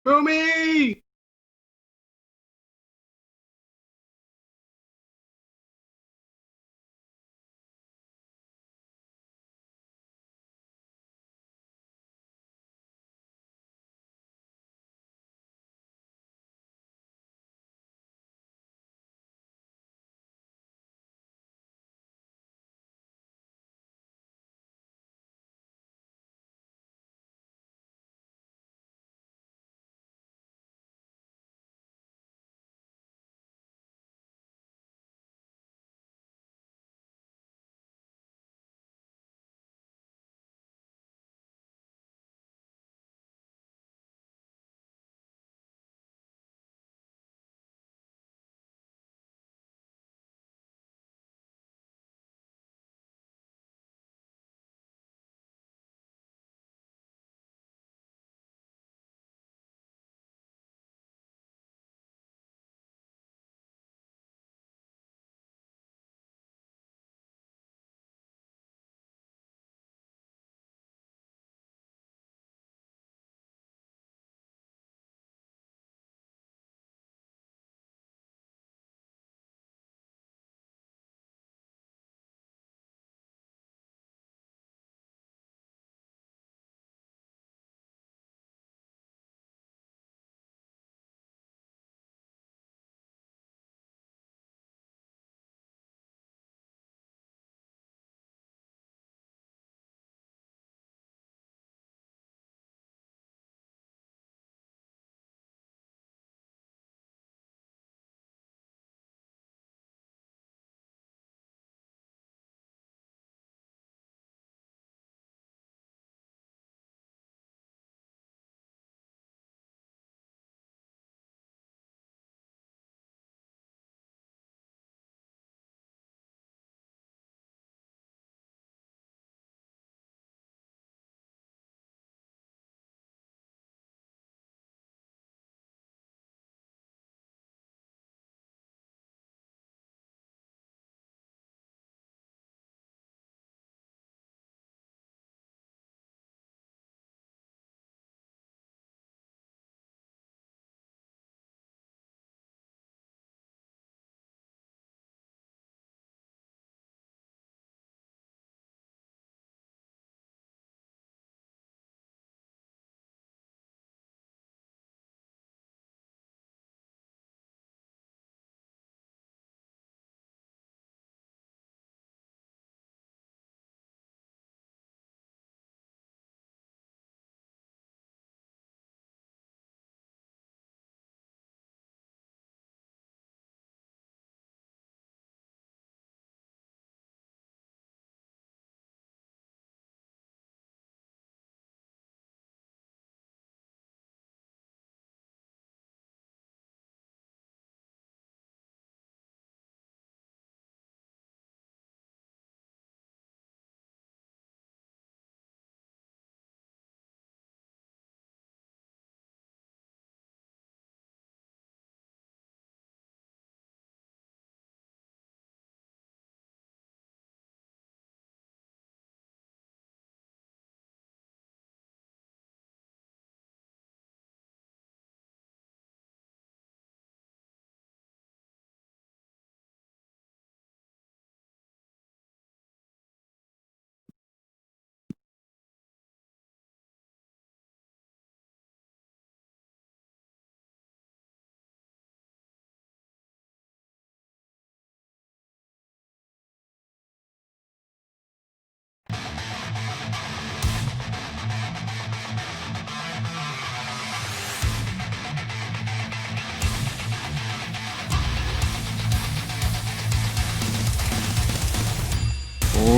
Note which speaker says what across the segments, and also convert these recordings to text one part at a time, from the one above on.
Speaker 1: Pumi!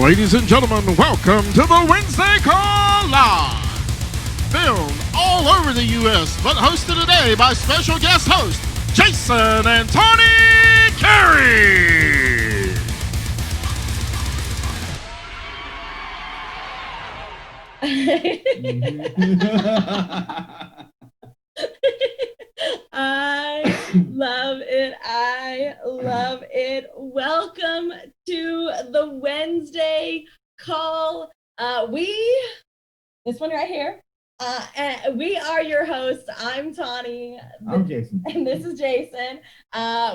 Speaker 1: Ladies and gentlemen, welcome to the Wednesday Call Live. Filmed all over the U.S., but hosted today by special guest host Jason and Tony Carey.
Speaker 2: I love it. I love it. Welcome to the Wednesday Call. This one right here, And we are your hosts. I'm Tawny.
Speaker 3: I'm Jason.
Speaker 2: And this is Jason.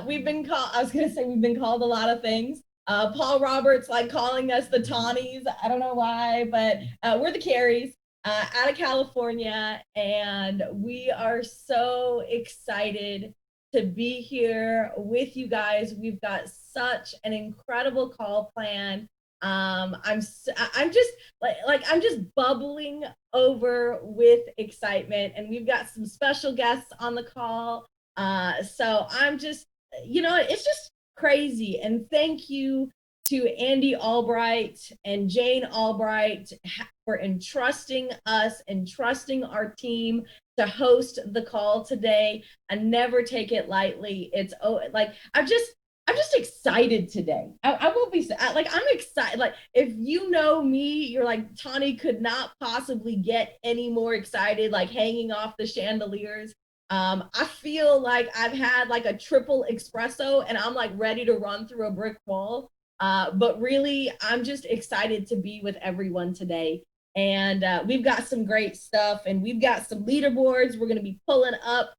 Speaker 2: We've been called, I was going to say we've been called a lot of things. Paul Roberts like calling us the Tawnies. I don't know why, but we're the Carries out of California. And we are so excited to be here with you guys. We've got such an incredible call plan. I'm just bubbling over with excitement, and we've got some special guests on the call. So I'm just, it's just crazy. And thank you to Andy Albright and Jane Albright for entrusting us and trusting our team to host the call today. I never take it lightly. It's I'm just excited today. I will be like, I'm excited. Like, if you know me, you're like, Tawny could not possibly get any more excited, like hanging off the chandeliers. I feel like I've had like a triple espresso and I'm like ready to run through a brick wall. But really, I'm just excited to be with everyone today. And we've got some great stuff, and we've got some leaderboards we're going to be pulling up.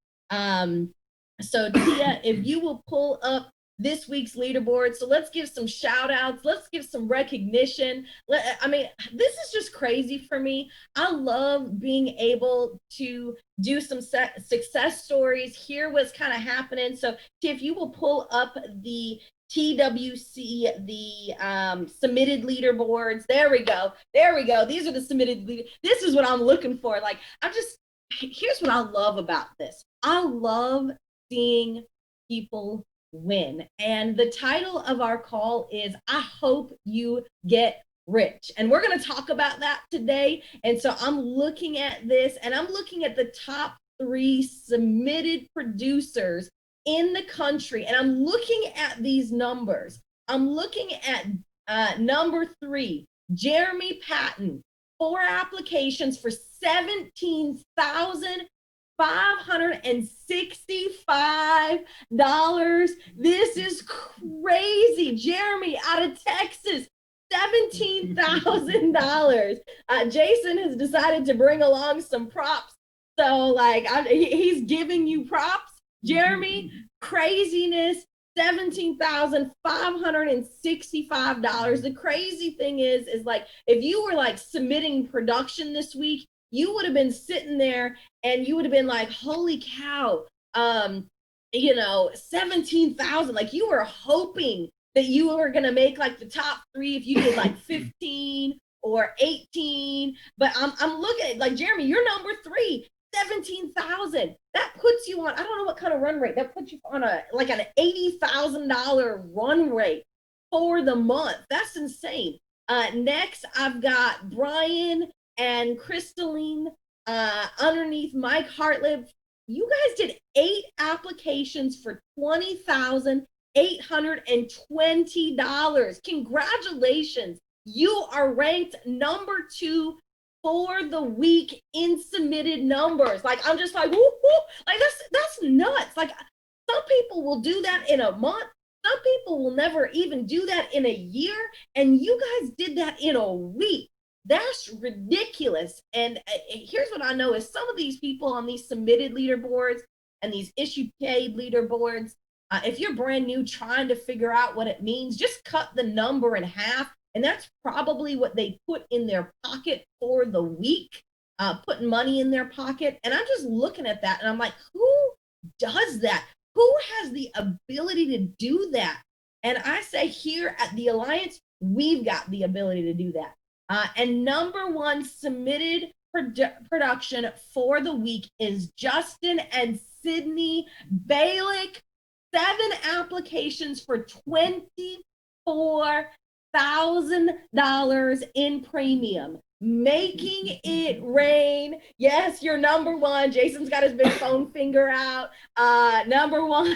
Speaker 2: So Tia, if you will pull up this week's leaderboard. So let's give some shout outs. Let's give some recognition. I mean, this is just crazy for me. I love being able to do some success stories, hear what's kind of happening. So if you will pull up the TWC, the submitted leaderboards. There we go. These are the submitted. This is what I'm looking for. Like, here's what I love about this. I love seeing people win. And the title of our call is I Hope You Get Rich. And we're going to talk about that today. And so I'm looking at this, and I'm looking at the top 3 submitted producers in the country. And I'm looking at these numbers. I'm looking at number 3, Jeremy Patton, 4 applications for $17,565. This is crazy. Jeremy out of Texas, $17,000. Jason has decided to bring along some props. So like he's giving you props. Jeremy, craziness. $17,565. The crazy thing is like, if you were like submitting production this week, you would have been sitting there and you would have been like, holy cow, 17,000. Like, you were hoping that you were going to make like the top 3 if you did like 15 or 18. But I'm looking at like, Jeremy, you're number 3, 17,000. That puts you on, I don't know what kind of run rate, that puts you on an $80,000 run rate for the month. That's insane. Next, I've got Brian and Crystalline underneath Mike Hartlib. You guys did 8 applications for $20,820. Congratulations. You are ranked number 2 for the week in submitted numbers. Like, I'm just like, whoop, whoop. Like, that's nuts. Like, some people will do that in a month. Some people will never even do that in a year. And you guys did that in a week. That's ridiculous. And here's what I know is some of these people on these submitted leaderboards and these issue paid leaderboards, if you're brand new trying to figure out what it means, just cut the number in half. And that's probably what they put in their pocket for the week, putting money in their pocket. And I'm just looking at that and I'm like, who does that? Who has the ability to do that? And I say here at the Alliance, we've got the ability to do that. And number 1 submitted production for the week is Justin and Sydney Balick. 7 applications for $24,000 in premium, making it rain. Yes, you're number 1. Jason's got his big phone finger out. Number 1.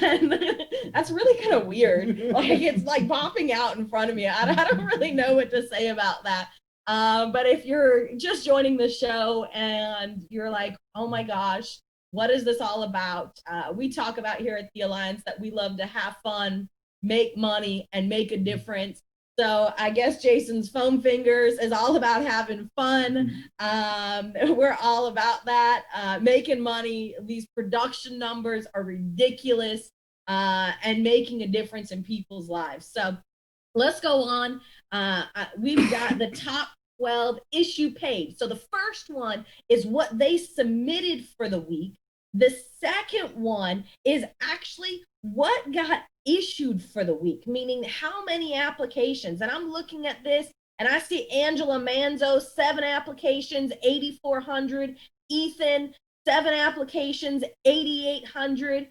Speaker 2: That's really kind of weird. Like, it's like popping out in front of me. I don't really know what to say about that. But if you're just joining the show and you're like, oh my gosh, what is this all about? We talk about here at the Alliance that we love to have fun, make money, and make a difference. So I guess Jason's foam fingers is all about having fun. We're all about that, making money. These production numbers are ridiculous, and making a difference in people's lives. So let's go on. We've got the top 12 issue paid. So the first one is what they submitted for the week. The second one is actually what got issued for the week, meaning how many applications. And I'm looking at this and I see Angela Manzo, 7 applications, 8,400. Ethan, 7 applications, 8,800.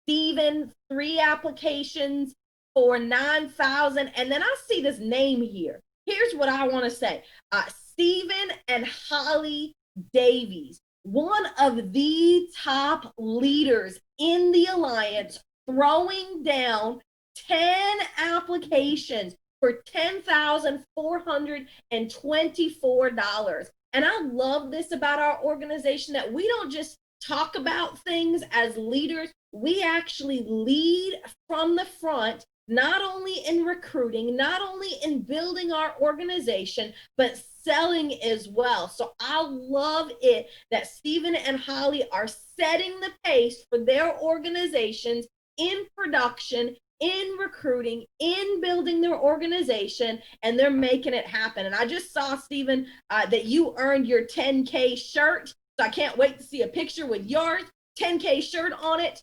Speaker 2: Steven, 3 applications for 9,000. And then I see this name here. Here's what I want to say. Stephen and Holly Davies, one of the top leaders in the Alliance, throwing down 10 applications for $10,424. And I love this about our organization, that we don't just talk about things as leaders. We actually lead from the front, not only in recruiting, not only in building our organization, but selling as well. So I love it that Stephen and Holly are setting the pace for their organizations in production, in recruiting, in building their organization, and they're making it happen. And I just saw, Stephen, that you earned your 10K shirt. So I can't wait to see a picture with yours, 10K shirt on it.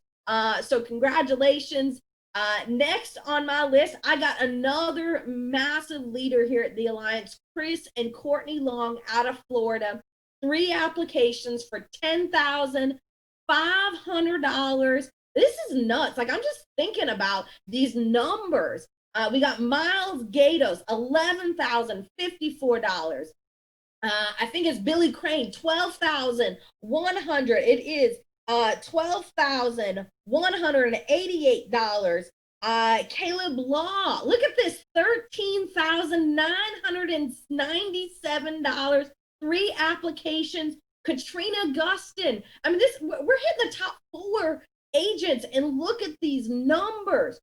Speaker 2: So congratulations. Next on my list, I got another massive leader here at the Alliance, Chris and Courtney Long out of Florida. 3 applications for $10,500. This is nuts. Like, I'm just thinking about these numbers. We got Miles Gatos, $11,054. I think it's Billy Crane, $12,100. It is $12,188. Caleb Law, look at this, $13,997. 3 applications. Katrina Gustin. I mean, we're hitting the top 4 agents, and look at these numbers.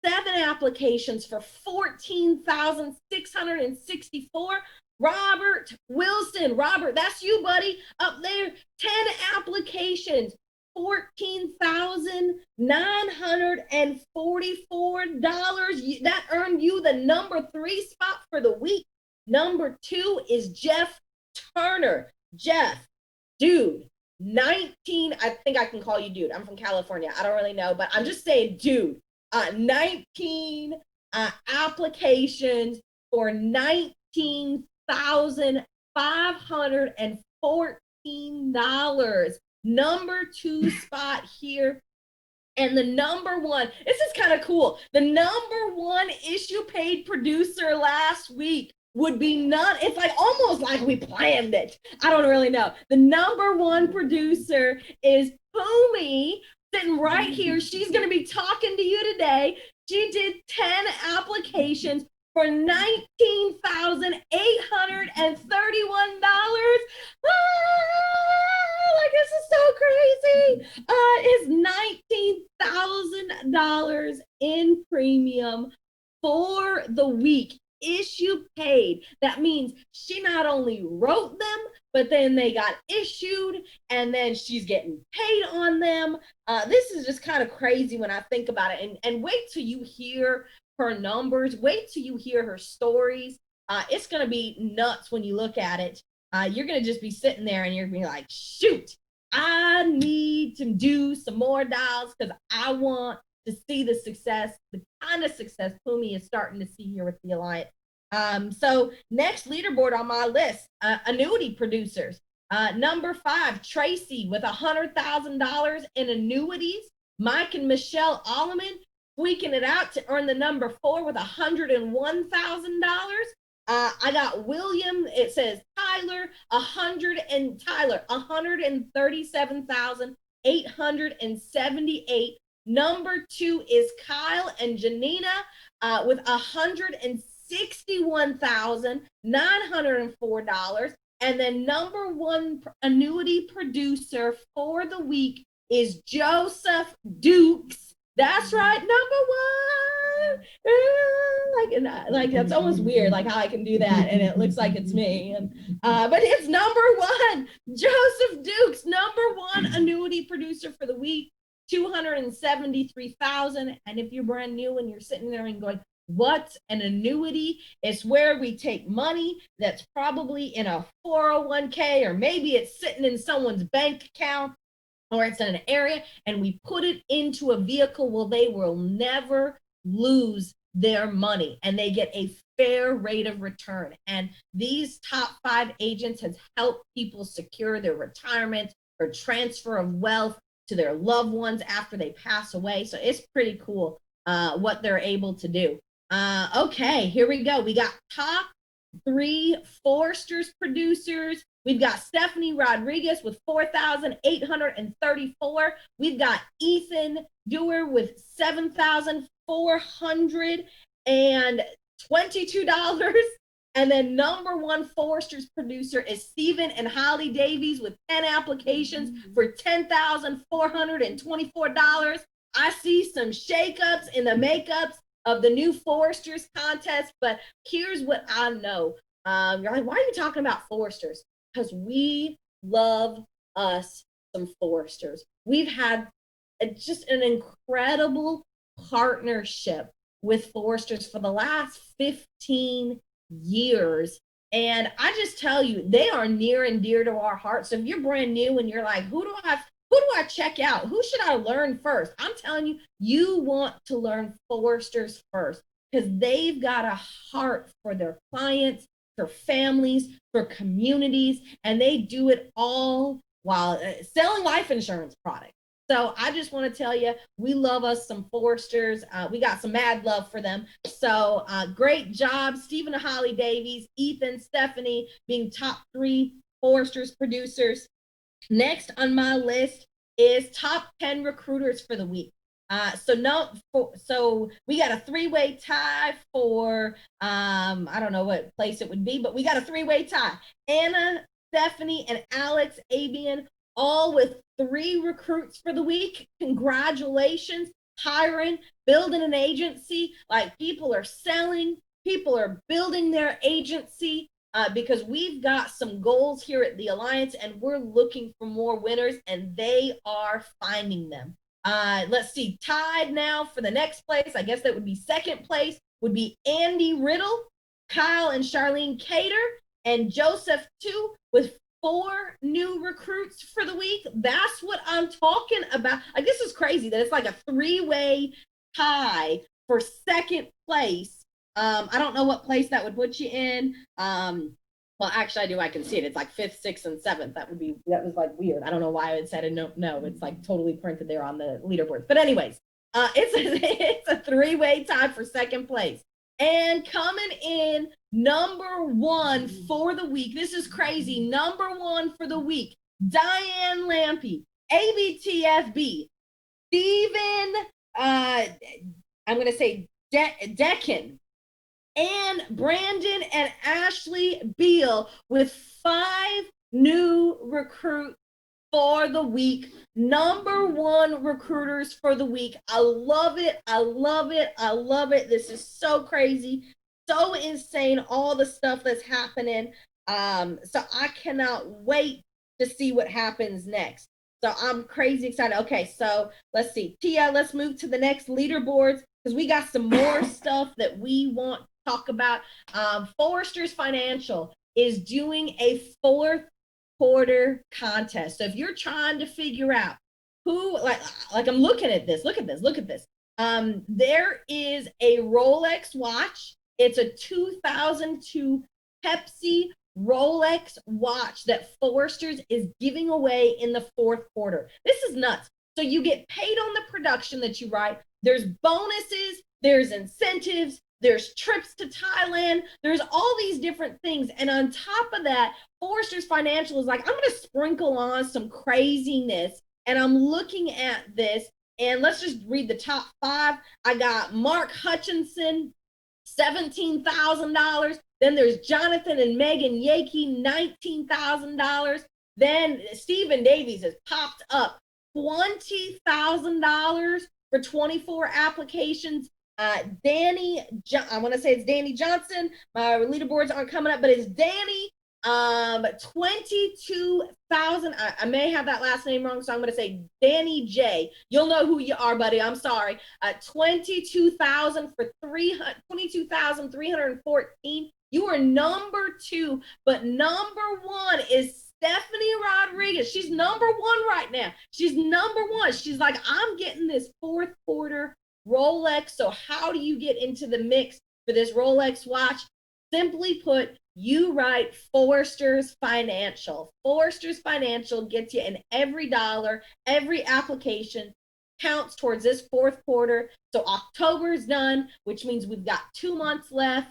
Speaker 2: 7 applications for $14,664. Robert Wilson. Robert, that's you, buddy, up there. 10 applications, $14,944. That earned you the number 3 spot for the week. Number 2 is Jeff Turner. Jeff, dude, 19, I think I can call you dude. I'm from California. I don't really know, but I'm just saying, dude, 19 applications for $19,514. Number 2 spot here. And the number 1, this is kind of cool. The number 1 issue paid producer last week would be it's like almost like we planned it. I don't really know. The number 1 producer is Pumi, sitting right here. She's going to be talking to you today. She did 10 applications for $19,831. Like, this is so crazy. It's $19,000 in premium for the week. Issue paid. That means she not only wrote them, but then they got issued, and then she's getting paid on them. This is just kind of crazy when I think about it. And wait till you hear her numbers. Wait till you hear her stories. It's going to be nuts when you look at it. You're going to just be sitting there and you're going to be like, shoot, I need to do some more dials because I want to see the success, the kind of success Pumi is starting to see here with the Alliance. So next leaderboard on my list, annuity producers. Number 5, Tracy with $100,000 in annuities. Mike and Michelle Alleman tweaking it out to earn the number 4 with $101,000. I got William, it says Tyler, $137,878. Number 2 is Kyle and Janina with $161,904. And then number 1 annuity producer for the week is Joseph Dukes That's right, number one. Like that's almost weird, like how I can do that and it looks like it's me. And but it's number one, Joseph Dukes, number one annuity producer for the week, 273,000. And if you're brand new and you're sitting there and going, what's an annuity? It's where we take money that's probably in a 401k, or maybe it's sitting in someone's bank account, or it's in an area, and we put it into a vehicle where they will never lose their money and they get a fair rate of return. And these top 5 agents has helped people secure their retirement or transfer of wealth to their loved ones after they pass away. So it's pretty cool what they're able to do. Okay, here we go. We got top 3 Foresters producers. We've got Stephanie Rodriguez with 4,834. We've got Ethan Dewar with $7,422. And then number 1 Foresters producer is Stephen and Holly Davies with 10 applications for $10,424. I see some shakeups in the makeups of the new Foresters contest, but here's what I know. You're like, why are you talking about Foresters? Because we love us some Foresters. We've had just an incredible partnership with Foresters for the last 15 years. And I just tell you, they are near and dear to our hearts. So if you're brand new and you're like, who do I check out? Who should I learn first? I'm telling you, you want to learn Foresters first, because they've got a heart for their clients, for families, for communities, and they do it all while selling life insurance products. So I just want to tell you, we love us some Foresters. We got some mad love for them. So great job, Stephen and Holly Davies, Ethan, Stephanie, being top 3 Foresters producers. Next on my list is top 10 recruiters for the week. So we got a 3-way tie for I don't know what place it would be, but we got a 3-way tie. Anna, Stephanie, and Alex Abian, all with 3 recruits for the week. Congratulations, hiring, building an agency. Like, people are selling, people are building their agency. Because we've got some goals here at the Alliance, and we're looking for more winners, and they are finding them. Let's see, tied now for the next place, I guess that would be second place, would be Andy Riddle, Kyle and Charlene Cater, and Joseph too, with 4 new recruits for the week. That's what I'm talking about. Like, this is crazy that it's like a 3-way tie for second place. I don't know what place that would put you in. Well, actually, I do. I can see it. It's like 5th, 6th, and 7th. That was like weird. I don't know why it said it. No, it's like totally printed there on the leaderboard. But anyways, it's a 3-way tie for second place. And coming in number 1 for the week. This is crazy. Number 1 for the week, Diane Lampe, ABTFB, Stephen, I'm going to say Deccan, and Brandon and Ashley Beal with 5 new recruits for the week. Number 1 recruiters for the week. I love it. I love it. I love it. This is so crazy, so insane, all the stuff that's happening. So I cannot wait to see what happens next. So I'm crazy excited. Okay, so let's see. Tia, let's move to the next leaderboards, because we got some more stuff that we want to talk about. Foresters Financial is doing a 4th quarter contest. So if you're trying to figure out who, like I'm looking at this, look at this. There is a Rolex watch. It's a 2002 Pepsi Rolex watch that Foresters is giving away in the 4th quarter. This is nuts. So you get paid on the production that you write. There's bonuses, there's incentives, there's trips to Thailand, there's all these different things. And on top of that, Foresters Financial is like, I'm going to sprinkle on some craziness. And I'm looking at this, and let's just read the top 5. I got Mark Hutchinson, $17,000. Then there's Jonathan and Megan Yakey, $19,000. Then Stephen Davies has popped up, $20,000 for 24 applications. Danny, I want to say it's Danny Johnson. My leaderboards aren't coming up, but it's Danny. 22,000. I may have that last name wrong, so I'm going to say Danny J. You'll know who you are, buddy. I'm sorry. 22,000 for 22,314. You are number 2, but number 1 is Stephanie Rodriguez. She's number 1 right now. She's number 1. She's like, I'm getting this 4th quarter Rolex. So how do you get into the mix for this Rolex watch? Simply put, you write Forrester's Financial. Forrester's Financial gets you in every dollar, every application counts towards this 4th quarter. So October is done, which means we've got 2 months left.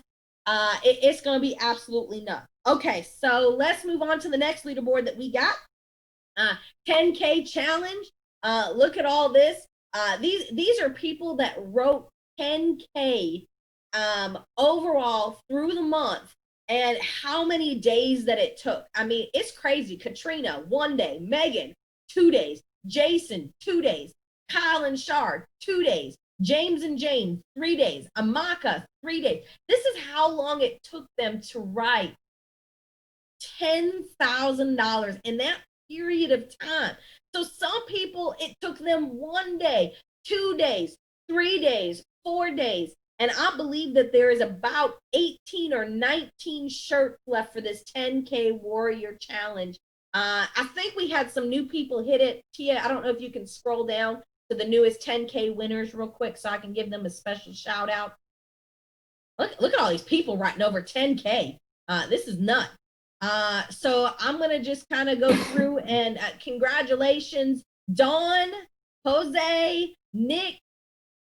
Speaker 2: It's going to be absolutely nuts. Okay, so let's move on to the next leaderboard that we got. 10K challenge. Look at all this. These are people that wrote 10K overall through the month, and how many days that it took. I mean, it's crazy. Katrina, 1 day. Megan, 2 days. Jason, 2 days. Kyle and Shard, 2 days. James and James, 3 days. Amaka, 3 days. This is how long it took them to write $10,000 in that period of time. So some people, it took them 1 day, 2 days, 3 days, 4 days. And I believe that there is about 18 or 19 shirts left for this 10K Warrior Challenge. I think we had some new people hit it. Tia, I don't know if you can scroll down to the newest 10K winners real quick so I can give them a special shout out. Look at all these people writing over 10K. This is nuts. So I'm going to just kind of go through and congratulations, Dawn, Jose, Nick,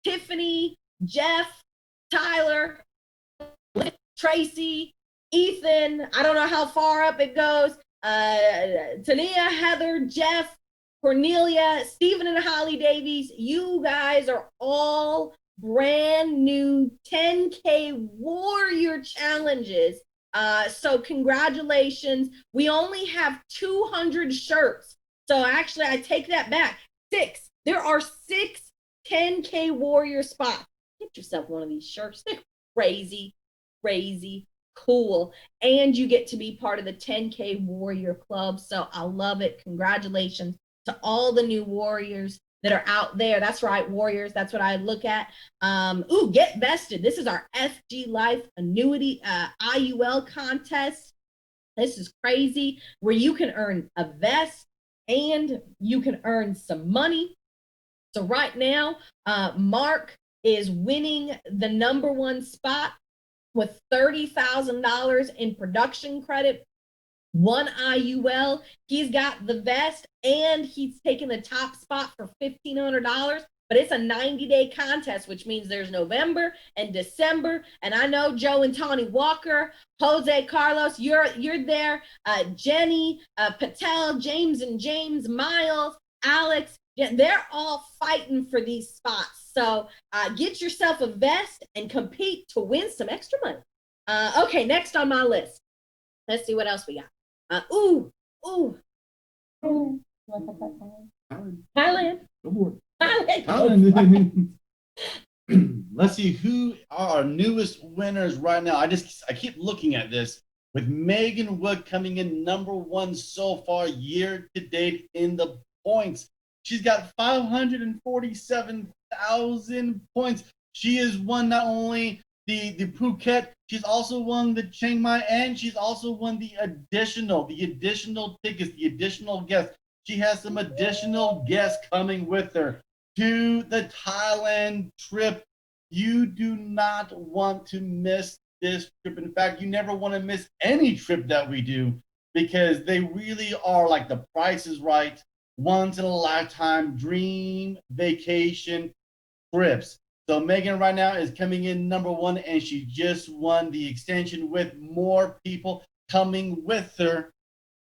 Speaker 2: Tiffany, Jeff, Tyler, Tracy, Ethan, I don't know how far up it goes, Tania, Heather, Jeff, Cornelia, Stephen and Holly Davies. You guys are all brand new 10K Warrior challenges. So congratulations. We only have 200 shirts. So actually, I take that back. 6. There are 6 10K Warrior spots. Get yourself one of these shirts. They're crazy, crazy cool. And you get to be part of the 10K Warrior Club. So I love it. Congratulations to all the new warriors that are out there. That's right, warriors. That's what I look at. Get vested. This is our FG Life Annuity IUL contest. This is crazy, where you can earn a vest and you can earn some money. So right now, Mark is winning the number 1 spot with $30,000 in production credit, 1 IUL. He's got the vest and he's taking the top spot for $1,500. But it's a 90-day contest, which means there's November and December. And I know Joe and Tawny Walker, Jose Carlos, you're there. Jenny, Patel, James and James, Miles, Alex, they're all fighting for these spots. So get yourself a vest and compete to win some extra money. Okay, next on my list. Let's see what else we got. Thailand.
Speaker 3: Thailand. Let's see who are our newest winners right now. I keep looking at this with Megan Wood coming in number 1 so far year to date in the points. She's got 547,000 points. She has won not only the Phuket, she's also won the Chiang Mai, and she's also won the additional tickets, the additional guests. She has some additional guests coming with her to the Thailand trip. You do not want to miss this trip. In fact, you never want to miss any trip that we do, because they really are like the Price is Right, once in a lifetime dream vacation trips. So Megan right now is coming in number 1, and she just won the extension with more people coming with her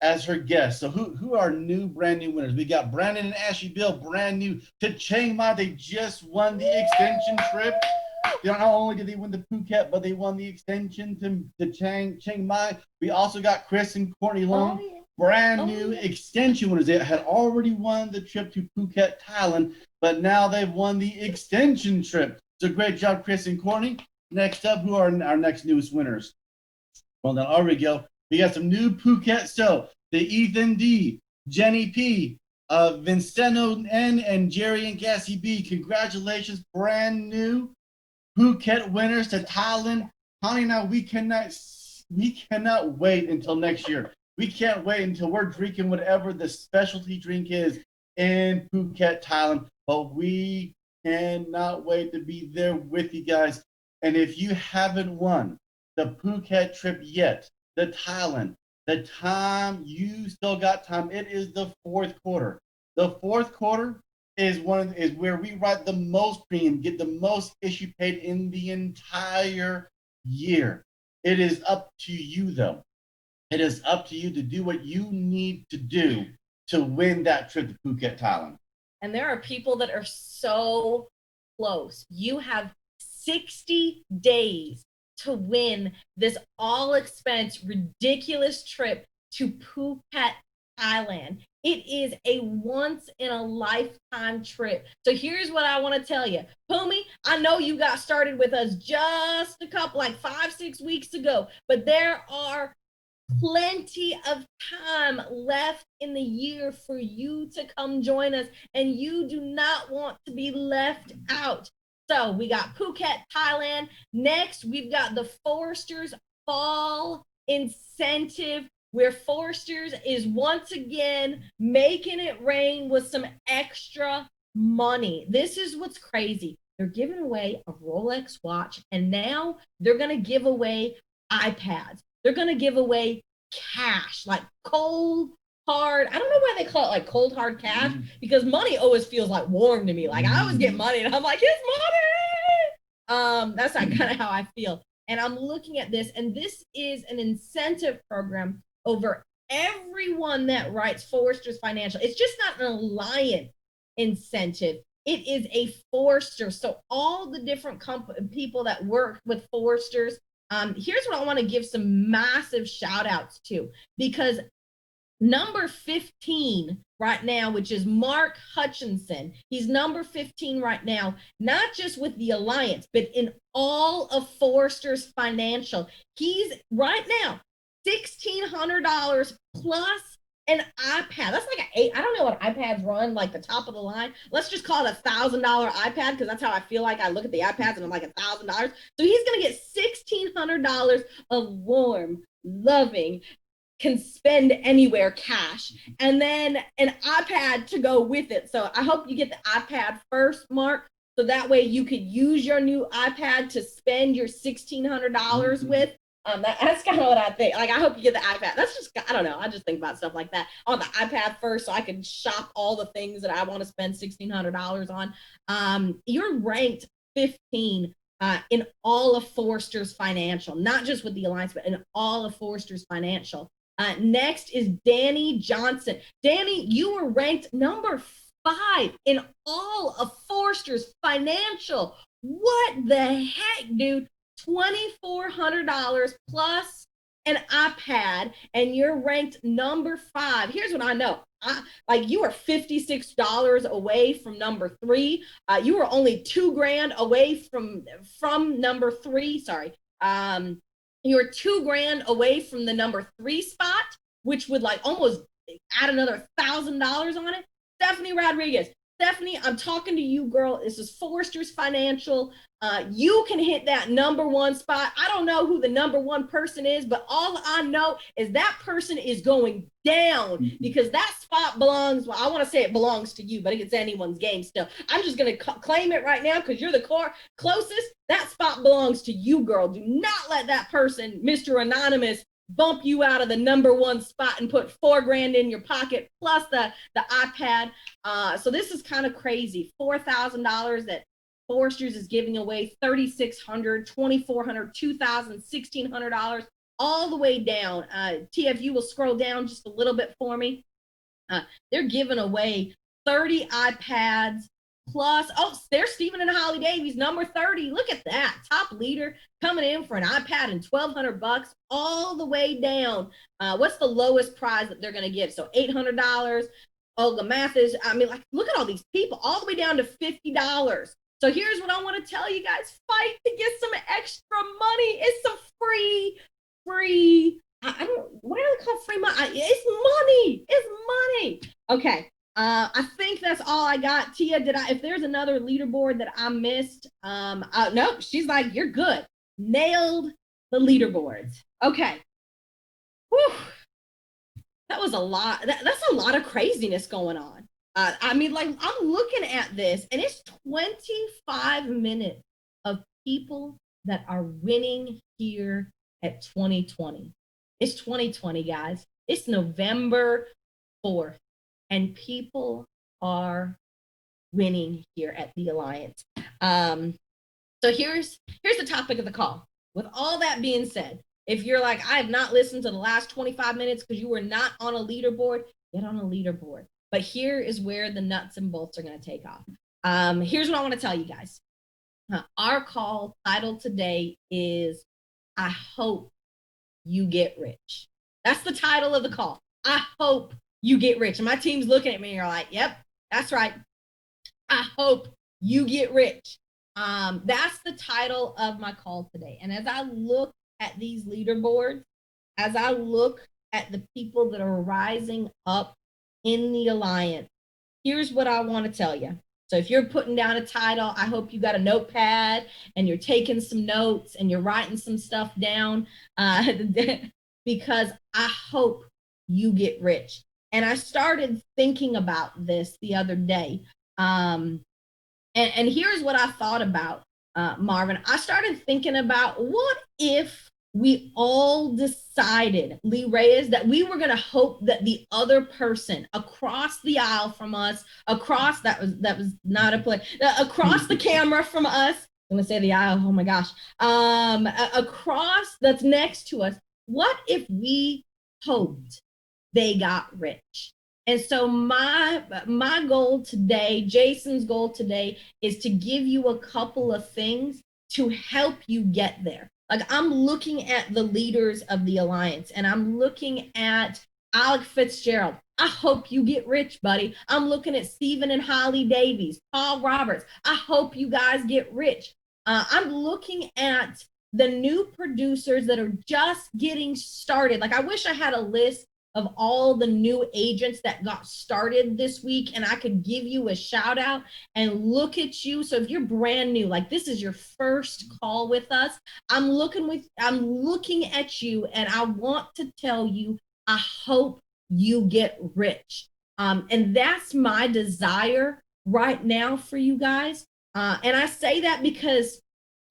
Speaker 3: as her guests. So who are brand new winners? We got Brandon and Ashley Bill, brand new to Chiang Mai. They just won the extension trip. Not only did they win the Phuket, but they won the extension to Chiang Mai. We also got Chris and Courtney Long brand new extension winners. They had already won the trip to Phuket, Thailand, but now they've won the extension trip. So great job, Chris and Courtney. Next up, who are our next newest winners? Well, now, there we go. We got some new Phuket. So the Ethan D, Jenny P, Vincento N, and Jerry and Cassie B. Congratulations, brand new Phuket winners to Thailand. Connie and I, we cannot wait until next year. We can't wait until we're drinking whatever the specialty drink is in Phuket, Thailand. But we cannot wait to be there with you guys. And if you haven't won the Phuket trip yet, the Thailand, the time, you still got time. It is the fourth quarter. The fourth quarter is where we write the most premium, get the most issue paid in the entire year. It is up to you, though. It is up to you to do what you need to do to win that trip to Phuket, Thailand.
Speaker 2: And there are people that are so close. You have 60 days to win this all-expense, ridiculous trip to Phuket, Thailand. It is a once-in-a-lifetime trip. So here's what I want to tell you. Pumi, I know you got started with us just a couple, like 5-6 weeks ago, but there are plenty of time left in the year for you to come join us, and you do not want to be left out. So we got Phuket, Thailand. Next, we've got the Foresters Fall Incentive, where Foresters is once again making it rain with some extra money. This is what's crazy. They're giving away a Rolex watch, and now they're going to give away iPads. They're going to give away cash, like cold, hard. I don't know why they call it like cold, hard cash, because money always feels like warm to me. Like I always get money and I'm like, it's money. That's not kind of how I feel. And I'm looking at this, and this is an incentive program over everyone that writes Foresters Financial. It's just not an Alliance incentive. It is a Forester. So all the different people that work with Foresters, here's what I want to give some massive shout outs to, because number 15 right now, which is Mark Hutchinson, he's number 15 right now, not just with the Alliance, but in all of Foresters Financial. He's right now $1,600 plus an iPad. That's like I don't know what iPads run, like the top of the line. Let's just call it $1,000 iPad, because that's how I feel like I look at the iPads and I'm like $1,000. So he's going to get $1,600 of warm, loving, can spend anywhere cash, and then an iPad to go with it. So I hope you get the iPad first, Mark, so that way you could use your new iPad to spend your $1,600 with. That's kind of what I think. Like, I hope you get the iPad. That's just, I don't know. I just think about stuff like that. I want the iPad first so I can shop all the things that I want to spend $1,600 on. You're ranked 15 in all of Foresters Financial, not just with the Alliance, but in all of Foresters Financial. Next is Danny Johnson. Danny, you were ranked number 5 in all of Foresters Financial. What the heck, dude? $2,400 plus an iPad, and you're ranked number 5. Here's what I know. Like, you are $56 away from number 3. You were only $2,000 away from number 3. Sorry. You're $2,000 away from the number 3 spot, which would like almost add another $1,000 on it. Stephanie Rodriguez. Stephanie, I'm talking to you, girl. This is Foresters Financial. You can hit that number 1 spot. I don't know who the number 1 person is, but all I know is that person is going down, because that spot belongs, well, I want to say it belongs to you, but it's anyone's game still. I'm just going to claim it right now because you're the closest. That spot belongs to you, girl. Do not let that person, Mr. Anonymous, bump you out of the number 1 spot and put $4,000 in your pocket plus the iPad. So this is kind of crazy. $4,000 that Foresters is giving away, $3,600, $2,400, $2,000, $1,600, all the way down. TF, you will scroll down just a little bit for me. They're giving away 30 iPads plus. Oh, there's Stephen and Holly Davies, number 30. Look at that. Top leader coming in for an iPad and $1,200 all the way down. What's the lowest prize that they're going to give? So $800. Olga Mathis. I mean, like, look at all these people all the way down to $50. So here's what I want to tell you guys. Fight to get some extra money. It's some free. I don't, what do I call free money? It's money. Okay. I think that's all I got. Tia, if there's another leaderboard that I missed, no, she's like, you're good. Nailed the leaderboards. Okay. Whew. That was a lot. That's a lot of craziness going on. I mean, like, I'm looking at this and it's 25 minutes of people that are winning here at 2020. It's 2020, guys. It's November 4th, and people are winning here at the Alliance. So here's the topic of the call. With all that being said, if you're like, I have not listened to the last 25 minutes because you were not on a leaderboard, get on a leaderboard. But here is where the nuts and bolts are going to take off. Here's what I want to tell you guys. Our call title today is, I hope you get rich. That's the title of the call. I hope you get rich. And my team's looking at me and you're like, yep, that's right. I hope you get rich. That's the title of my call today. And as I look at these leaderboards, as I look at the people that are rising up in the Alliance, here's what I want to tell you. So if you're putting down a title, I hope you got a notepad and you're taking some notes and you're writing some stuff down, because I hope you get rich. And I started thinking about this the other day. And here's what I thought about, Marvin. I started thinking about, what if we all decided, Lee Reyes, that we were going to hope that the other person across the aisle from us, across, that was not a play, across the camera from us, I'm going to say the aisle, oh my gosh, across, that's next to us, what if we hoped they got rich? And so my goal today, Jason's goal today, is to give you a couple of things to help you get there. Like, I'm looking at the leaders of the Alliance, and I'm looking at Alec Fitzgerald. I hope you get rich, buddy. I'm looking at Stephen and Holly Davies, Paul Roberts. I hope you guys get rich. I'm looking at the new producers that are just getting started. Like, I wish I had a list of all the new agents that got started this week, and I could give you a shout out and look at you. So if you're brand new, like this is your first call with us, I'm looking at you, and I want to tell you, I hope you get rich. And that's my desire right now for you guys. And I say that because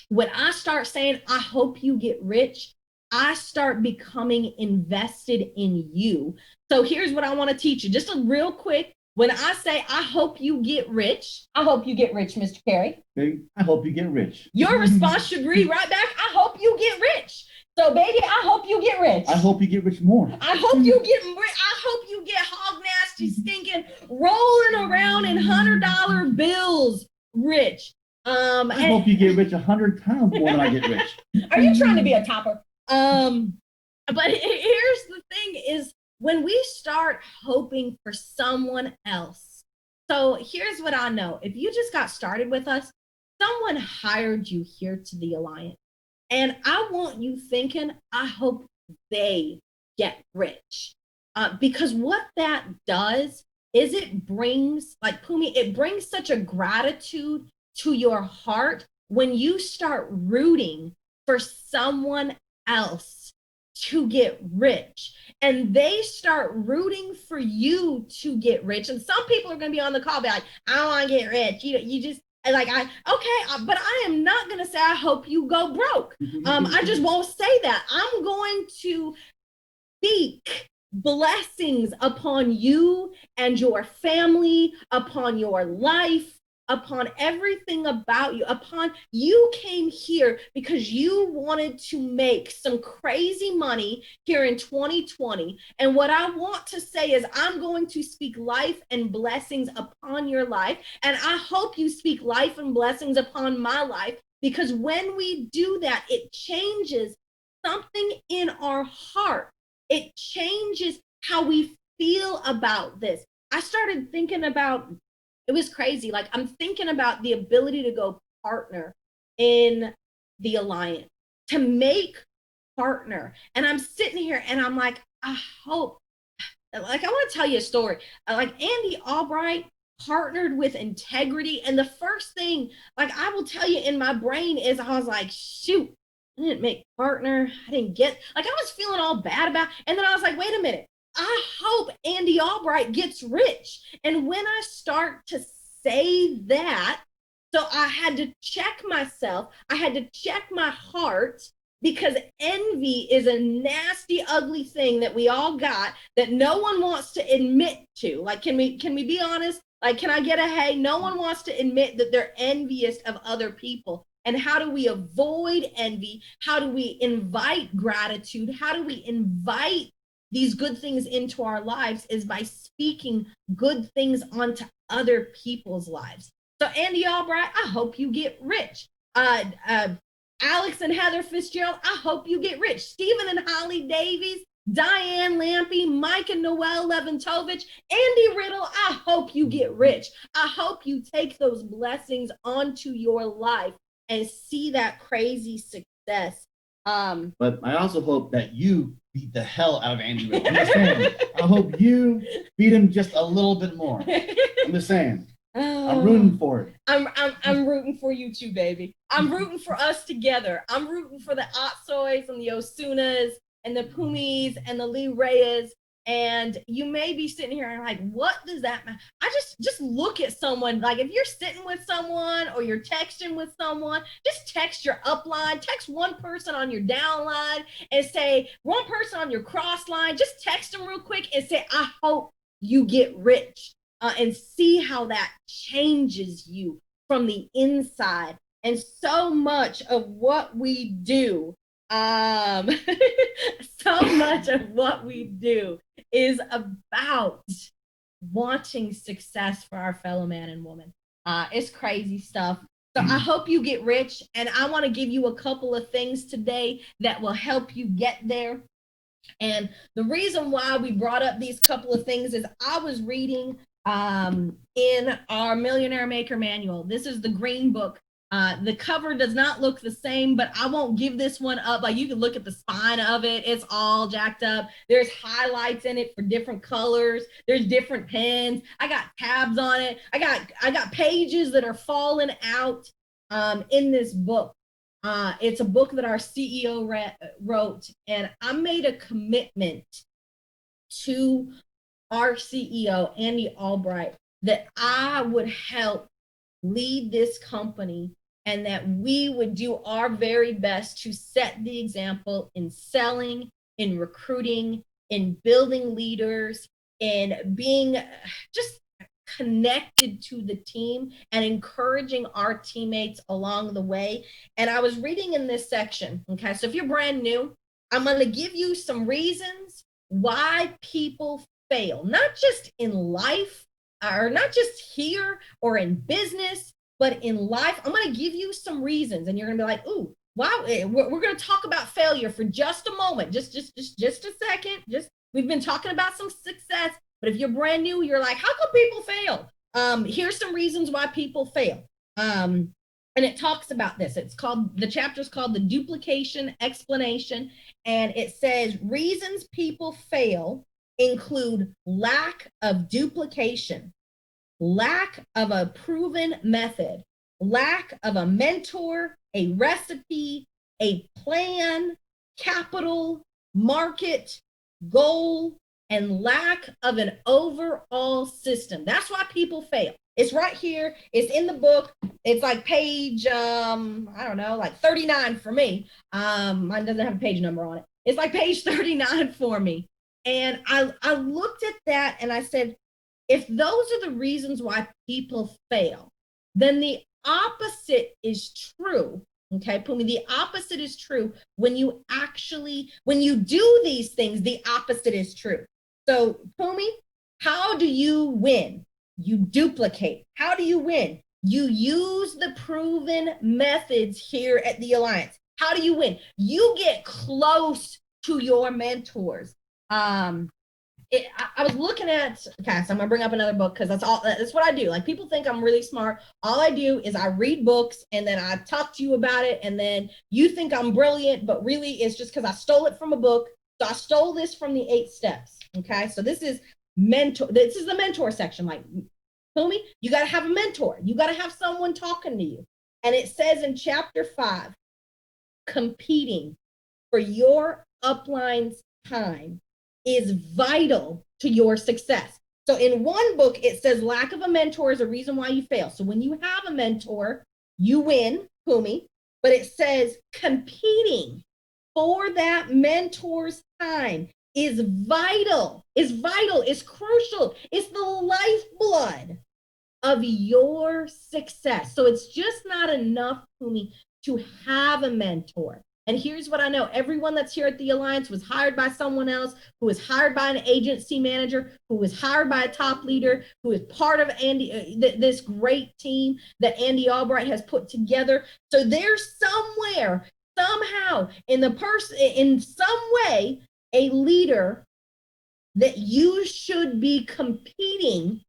Speaker 2: when I start saying, I hope you get rich, I start becoming invested in you. So here's what I want to teach you. Just a real quick. When I say, I hope you get rich, I hope you get rich, Mr. Carey.
Speaker 3: Baby, I hope you get rich.
Speaker 2: Your response should read right back, I hope you get rich. So baby, I hope you get rich.
Speaker 3: I hope you get rich more.
Speaker 2: I hope you get rich. I hope you get hog nasty, stinking, rolling around in $100 bills rich.
Speaker 3: I hope you get rich 100 times more than I get rich.
Speaker 2: Are you trying to be a topper? But here's the thing is, when we start hoping for someone else. So here's what I know. If you just got started with us, someone hired you here to the Alliance. And I want you thinking, I hope they get rich. Because what that does is it brings, like Pumi, it brings such a gratitude to your heart when you start rooting for someone else to get rich, and they start rooting for you to get rich. And some people are going to be on the call, be like, I don't want to get rich. You just like, but I am not going to say, I hope you go broke. I just won't say that. I'm going to speak blessings upon you and your family, upon your life, upon everything about you, upon you came here because you wanted to make some crazy money here in 2020. And what I want to say is I'm going to speak life and blessings upon your life. And I hope you speak life and blessings upon my life, because when we do that, it changes something in our heart. It changes how we feel about this. I started thinking about, it was crazy. Like, I'm thinking about the ability to go partner in the alliance, to make partner. And I'm sitting here and I'm like, I hope, like, I want to tell you a story. Like, Andy Albright partnered with integrity. And the first thing, like, I will tell you in my brain is I was like, shoot, I didn't make partner. I didn't get, like, I was feeling all bad about, and then I was like, wait a minute. I hope Andy Albright gets rich. And when I start to say that, so I had to check myself. I had to check my heart, because envy is a nasty, ugly thing that we all got that no one wants to admit to. Like, can we be honest? Like, can I get a hey? No one wants to admit that they're envious of other people. And how do we avoid envy? How do we invite gratitude? How do we invite these good things into our lives? Is by speaking good things onto other people's lives. So Andy Albright, I hope you get rich. Alex and Heather Fitzgerald, I hope you get rich. Stephen and Holly Davies, Diane Lampy, Mike and Noelle Leventovich, Andy Riddle, I hope you get rich. I hope you take those blessings onto your life and see that crazy success.
Speaker 3: But I also hope that you beat the hell out of Andy Riddle. I'm just saying. I hope you beat him just a little bit more. I'm just saying. I'm rooting for it.
Speaker 2: I'm rooting for you too, baby. I'm rooting for us together. I'm rooting for the Otsoys and the Osunas and the Pumis and the Lee Reyes. And you may be sitting here and like, what does that matter? I just look at someone. Like, if you're sitting with someone or you're texting with someone, just text your upline, text one person on your downline, and say one person on your cross line. Just text them real quick and say, I hope you get rich. And see how that changes you from the inside. And so much of what we do, so much of what we do is about wanting success for our fellow man and woman. It's crazy stuff. So I hope you get rich. And I want to give you a couple of things today that will help you get there. And the reason why we brought up these couple of things is I was reading in our Millionaire Maker Manual. This is the green book. The cover does not look the same, but I won't give this one up. Like, you can look at the spine of it. It's all jacked up. There's highlights in it for different colors. There's different pens. I got tabs on it. I got pages that are falling out in this book. It's a book that our CEO wrote, and I made a commitment to our CEO, Andy Albright, that I would help lead this company and that we would do our very best to set the example in selling, in recruiting, in building leaders, in being just connected to the team and encouraging our teammates along the way. And I was reading in this section, okay, so if you're brand new, I'm going to give you some reasons why people fail, not just in life or not just here or in business, but in life. I'm going to give you some reasons, and you're going to be like, ooh, wow, we're going to talk about failure for just a moment. Just a second. We've been talking about some success, but if you're brand new, you're like, how come people fail? Here's some reasons why people fail. And it talks about this. The chapter's called The Duplication Explanation. And it says reasons people fail include lack of duplication, lack of a proven method, lack of a mentor, a recipe, a plan, capital, market, goal, and lack of an overall system. That's why people fail. It's right here. It's in the book. It's like page, I don't know, like 39 for me. Mine doesn't have a page number on it. It's like page 39 for me. And I looked at that and I said, if those are the reasons why people fail, then the opposite is true. Okay, Pumi, the opposite is true when you do these things, the opposite is true. So, Pumi, how do you win? You duplicate. How do you win? You use the proven methods here at the Alliance. How do you win? You get close to your mentors. I was looking at, okay, so I'm gonna bring up another book because that's what I do. Like, people think I'm really smart. All I do is I read books and then I talk to you about it, and then you think I'm brilliant, but really it's just because I stole it from a book. So I stole this from the 8 steps. Okay, so this is the mentor section. Like, Pumi, you got to have a mentor. You got to have someone talking to you. And it says in chapter 5, competing for your upline's time is vital to your success. So in one book, it says lack of a mentor is a reason why you fail. So when you have a mentor, you win, Pumi. But it says competing for that mentor's time is vital, is crucial. It's the lifeblood of your success. So it's just not enough, Pumi, to have a mentor. And here's what I know. Everyone that's here at the Alliance was hired by someone else, who was hired by an agency manager, who was hired by a top leader, who is part of this great team that Andy Albright has put together. So there's somewhere, somehow, in some way, a leader that you should be competing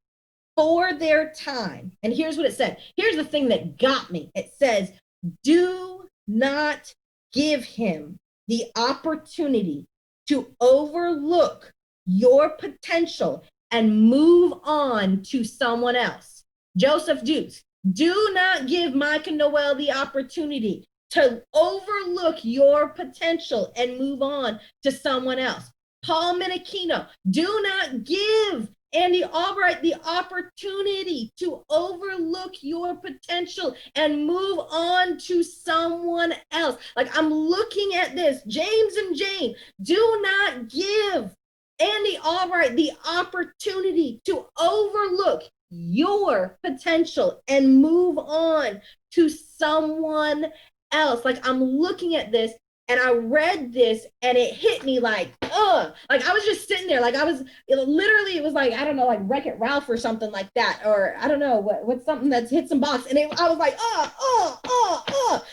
Speaker 2: for their time. And here's what it said. Here's the thing that got me. It says, do not give him the opportunity to overlook your potential and move on to someone else. Joseph Dukes, do not give Mike and Noel the opportunity to overlook your potential and move on to someone else. Paul Menachino, do not give Andy Albright the opportunity to overlook your potential and move on to someone else. Like, I'm looking at this. James and Jane, do not give Andy Albright the opportunity to overlook your potential and move on to someone else. Like, I'm looking at this and I read this and it hit me like, like I was just sitting there, like it was like, I don't know, like Wreck-It Ralph or something like that, or I don't know what's something that's hit some box, and I was like,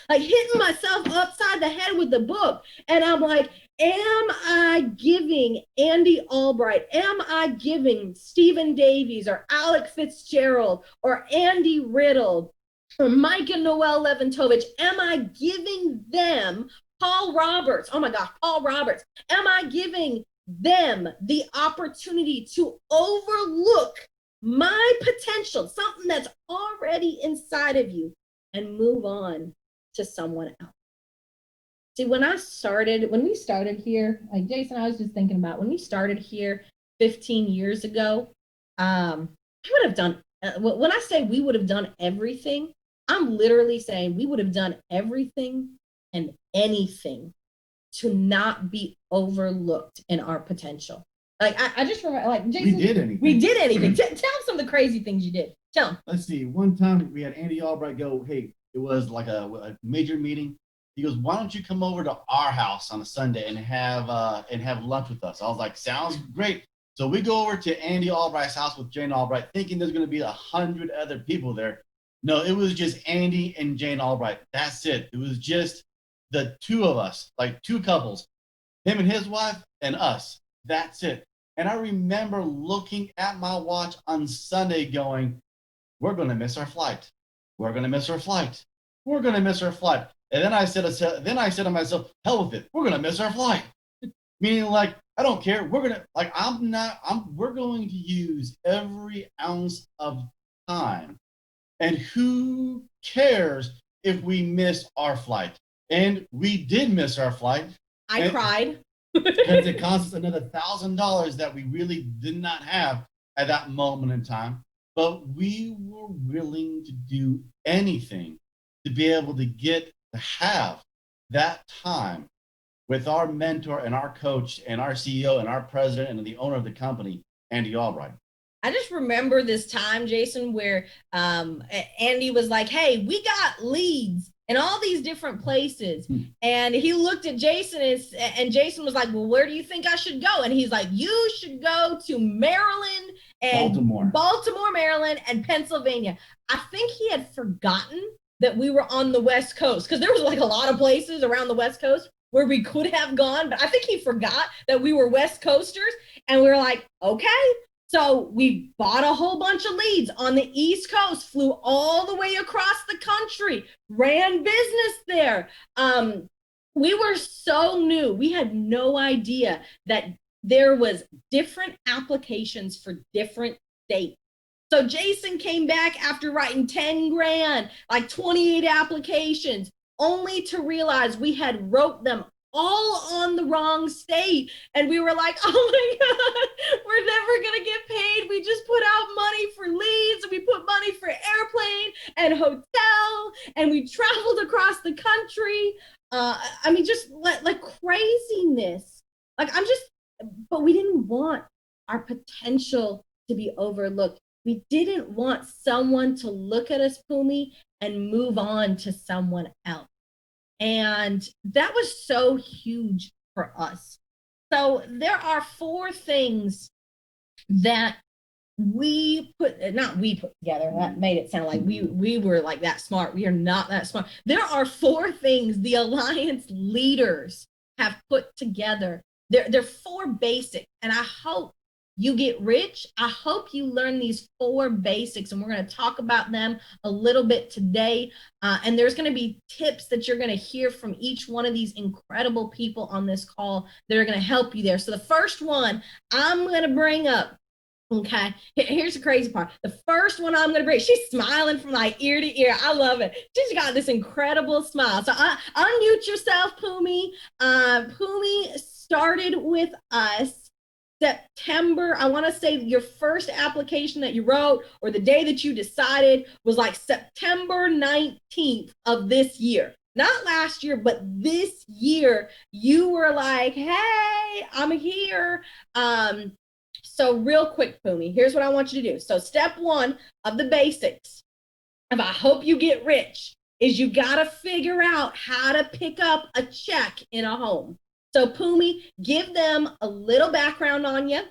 Speaker 2: like hitting myself upside the head with the book, and I'm like, am I giving Andy Albright, am I giving Stephen Davies or Alec Fitzgerald or Andy Riddle or Mike and Noel Leventovich, am I giving them Paul Roberts? Oh my gosh, Paul Roberts. Am I giving them the opportunity to overlook my potential, something that's already inside of you, and move on to someone else? See, when we started here, like Jason, I was just thinking about when we started here 15 years ago, I would have done, when I say we would have done everything, I'm literally saying we would have done everything and anything to not be overlooked in our potential. Like, I just remember, like, Jason, we did anything. Tell them some of the crazy things you did. Tell them.
Speaker 3: Let's see. One time we had Andy Albright go, hey, it was like a major meeting. He goes, why don't you come over to our house on a Sunday and have lunch with us? I was like, sounds great. So we go over to Andy Albright's house with Jane Albright, thinking there's going to be 100 other people there. No, it was just Andy and Jane Albright. That's it. It was just the two of us, like two couples, him and his wife and us. That's it. And I remember looking at my watch on Sunday going, we're going to miss our flight. We're going to miss our flight. We're going to miss our flight. And then I said to myself, hell with it. We're going to miss our flight. Meaning, like, I don't care. We're going to use every ounce of time. And who cares if we miss our flight? And we did miss our flight.
Speaker 2: I cried.
Speaker 3: Because it cost us another $1,000 that we really did not have at that moment in time. But we were willing to do anything to be able to have that time with our mentor and our coach and our CEO and our president and the owner of the company, Andy Albright.
Speaker 2: I just remember this time, Jason, where Andy was like, hey, we got leads in all these different places. And he looked at Jason and Jason was like, well, where do you think I should go? And he's like, you should go to Maryland and Baltimore, Maryland, and Pennsylvania. I think he had forgotten that we were on the West Coast, because there was like a lot of places around the West Coast where we could have gone, but I think he forgot that we were West Coasters, and we were like, okay. So we bought a whole bunch of leads on the East Coast, flew all the way across the country, ran business there. We were so new. We had no idea that there was different applications for different states. So Jason came back after writing 10 grand, like 28 applications, only to realize we had wrote them all on the wrong state. And we were like, oh my God, we're never going to get paid. We just put out money for leads. We put money for airplane and hotel, and we traveled across the country. I mean, just like craziness. But we didn't want our potential to be overlooked. We didn't want someone to look at us, Pumi, and move on to someone else. And that was so huge for us. So there are 4 things that we put together. That made it sound like we were like that smart. We are not that smart. There are 4 things the Alliance leaders have put together. They're 4 basics, and I hope you get rich. I hope you learn these 4 basics, and we're going to talk about them a little bit today. And there's going to be tips that you're going to hear from each one of these incredible people on this call that are going to help you there. So the first one I'm going to bring up, okay, here's the crazy part. The first one I'm going to bring, she's smiling from like ear to ear. I love it. She's got this incredible smile. So unmute yourself, Pumi. Pumi started with us September, I want to say your first application that you wrote or the day that you decided was like September 19th of this year. Not last year, but this year, you were like, hey, I'm here. So real quick, Pumi, here's what I want you to do. So step 1 of the basics of I hope you get rich is you got to figure out how to pick up a check in a home. So Pumi, give them a little background on you,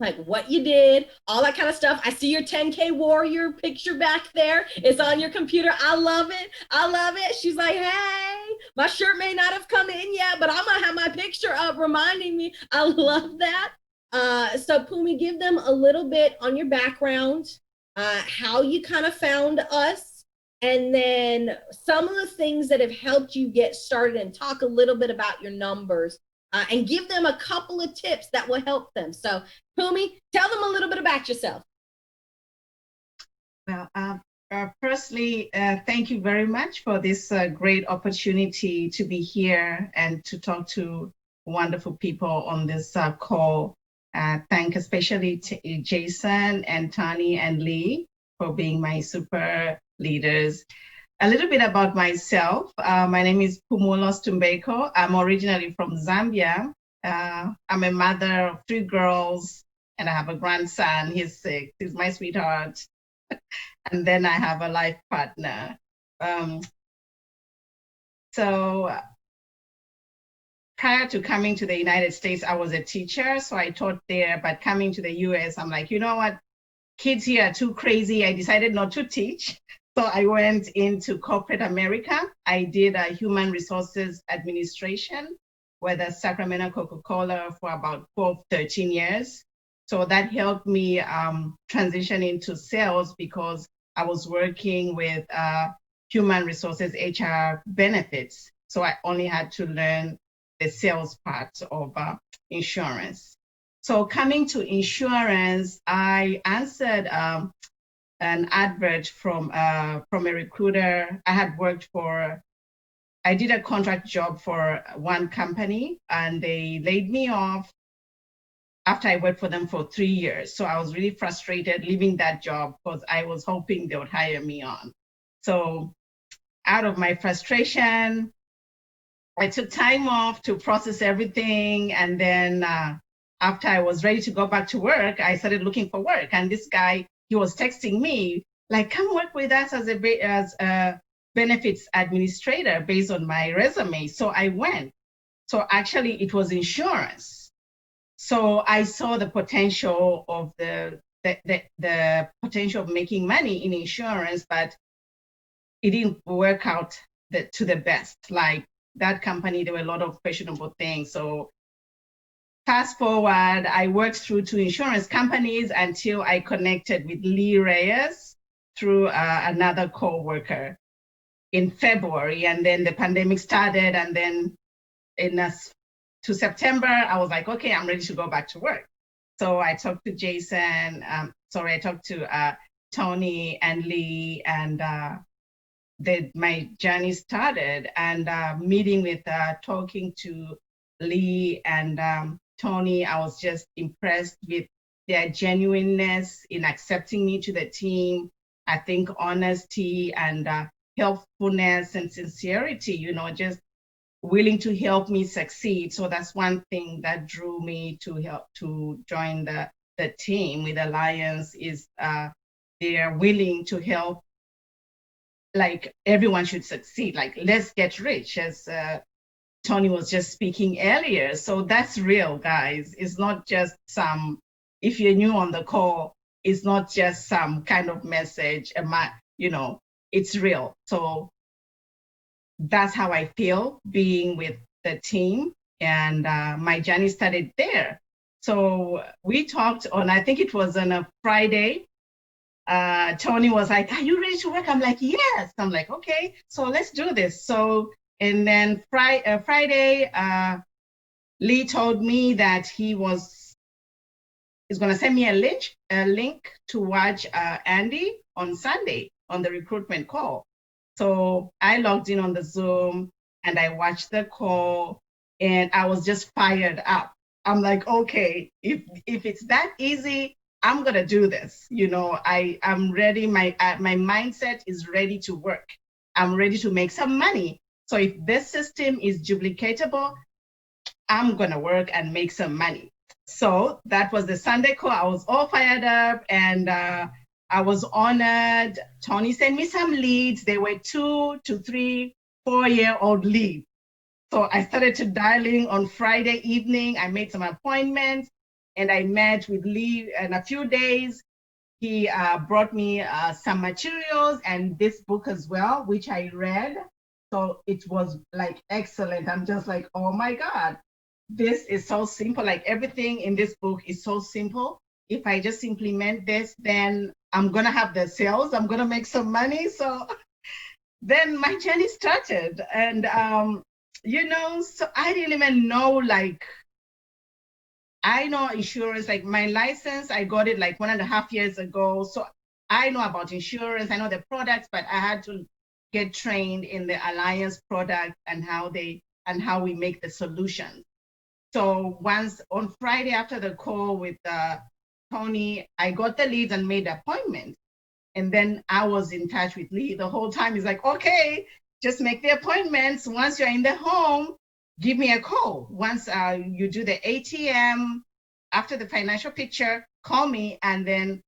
Speaker 2: like what you did, all that kind of stuff. I see your 10K warrior picture back there. It's on your computer. I love it. I love it. She's like, hey, my shirt may not have come in yet, but I'm going to have my picture up reminding me. I love that. So Pumi, give them a little bit on your background, how you kind of found us, and then some of the things that have helped you get started, and talk a little bit about your numbers, and give them a couple of tips that will help them. So Pumi, tell them a little bit about yourself.
Speaker 4: Well, firstly, thank you very much for this great opportunity to be here and to talk to wonderful people on this call. Thank especially Jason and Tani and Lee for being my super leaders. A little bit about myself. My name is Pumulos Tumbeko. I'm originally from Zambia. I'm a mother of 3 girls, and I have a grandson. He's 6. He's my sweetheart. And then I have a life partner. So prior to coming to the United States, I was a teacher, so I taught there. But coming to the US, I'm like, you know what? Kids here are too crazy. I decided not to teach. So I went into corporate America. I did a human resources administration with the Sacramento Coca-Cola for about 12, 13 years. So that helped me transition into sales because I was working with human resources HR benefits. So I only had to learn the sales part of insurance. So coming to insurance, I answered an advert from a recruiter. I did a contract job for one company, and they laid me off after I worked for them for 3 years. So I was really frustrated leaving that job because I was hoping they would hire me on. So out of my frustration, I took time off to process everything. And then after I was ready to go back to work, I started looking for work. And this guy, he was texting me, like, come work with us as a benefits administrator based on my resume. So I went. So actually it was insurance. So I saw the potential of the potential of making money in insurance, but it didn't work out to the best. Like that company, there were a lot of questionable things. So fast forward, I worked through 2 insurance companies until I connected with Lee Reyes through another coworker in February. And then the pandemic started. And then to September, I was like, okay, I'm ready to go back to work. So I talked to Jason, I talked to Tony and Lee, and my journey started. And meeting with, talking to Lee and Tony, I was just impressed with their genuineness in accepting me to the team. I think honesty and helpfulness and sincerity, just willing to help me succeed. So that's one thing that drew me to join the team with Alliance is they're willing to help. Like everyone should succeed. Like let's get rich, as Tony was just speaking earlier. So that's real, guys. It's not just if you're new on the call, it's not just some kind of message, it's real. So that's how I feel being with the team. And my journey started there. So we talked on, I think it was on a Friday. Tony was like, are you ready to work? I'm like, yes. I'm like, okay, so let's do this. So, and then Friday, Lee told me that he's going to send me a link to watch Andy on Sunday on the recruitment call. So I logged in on the Zoom and I watched the call and I was just fired up. I'm like, okay, if it's that easy, I'm going to do this. I'm ready. My mindset is ready to work. I'm ready to make some money. So if this system is duplicatable, I'm going to work and make some money. So that was the Sunday call. I was all fired up and I was honored. Tony sent me some leads. They were 2 to 3, 4-year-old leads. So I started to dialing on Friday evening. I made some appointments and I met with Lee in a few days. He brought me some materials and this book as well, which I read. So it was like excellent. I'm just like, oh my God, this is so simple. Like everything in this book is so simple. If I just implement this, then I'm going to have the sales. I'm going to make some money. So then my journey started. And, so I didn't even know, I know insurance, like my license, I got it like 1.5 years ago. So I know about insurance. I know the products, but I had to get trained in the Alliance product and how we make the solutions. So once on Friday after the call with Tony, I got the leads and made the appointment. And then I was in touch with Lee the whole time. He's like, okay, just make the appointments. Once you're in the home, give me a call. Once you do the ATM, after the financial picture, call me and then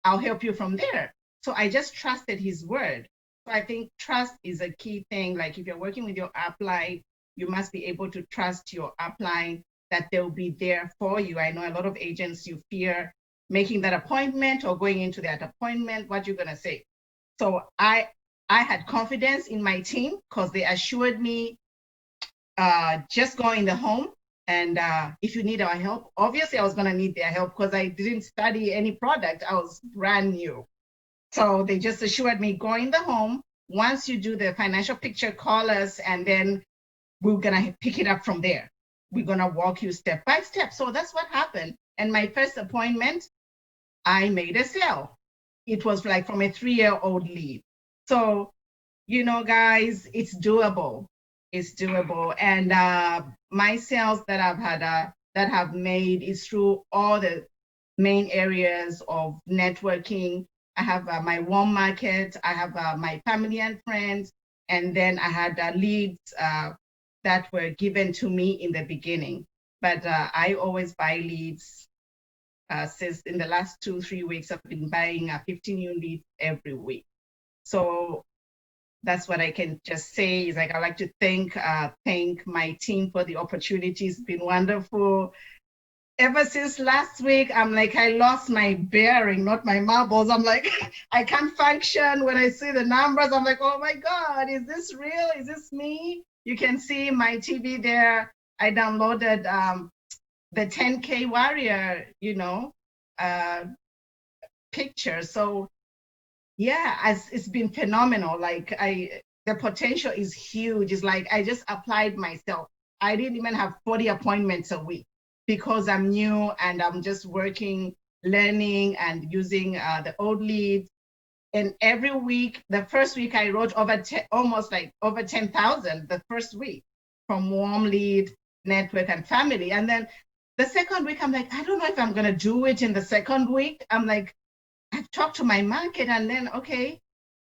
Speaker 4: I'll help you from there. So I just trusted his word. So I think trust is a key thing. Like if you're working with your upline, you must be able to trust your upline that they'll be there for you. I know a lot of agents, you fear making that appointment or going into that appointment, what you're gonna say. So I had confidence in my team because they assured me, just go in the home and if you need our help, obviously I was gonna need their help because I didn't study any product, I was brand new. So they just assured me, go in the home. Once you do the financial picture, call us and then we're gonna pick it up from there. We're gonna walk you step by step. So that's what happened. And my first appointment, I made a sale. It was like from a 3-year-old lead. So, guys, it's doable. It's doable. And my sales that I've had, that have made is through all the main areas of networking. I have my warm market. I have my family and friends. And then I had leads that were given to me in the beginning. but I always buy leads. Since in the last 2-3 weeks, I've been buying 15 new leads every week. So that's what I can just say is like, I like to thank my team for the opportunity. It's been wonderful. Ever since last week, I'm like, I lost my bearing, not my marbles. I'm like, I can't function when I see the numbers. I'm like, oh my God, is this real? Is this me? You can see my TV there. I downloaded the 10K warrior, picture. So yeah, it's been phenomenal. Like the potential is huge. It's like I just applied myself. I didn't even have 40 appointments a week because I'm new and I'm just working, learning and using the old leads. And every week, the first week I wrote almost like over 10,000 the first week from warm lead, network and family. And then the second week, I'm like, I don't know if I'm going to do it in the second week. I'm like, I've talked to my market and then, okay,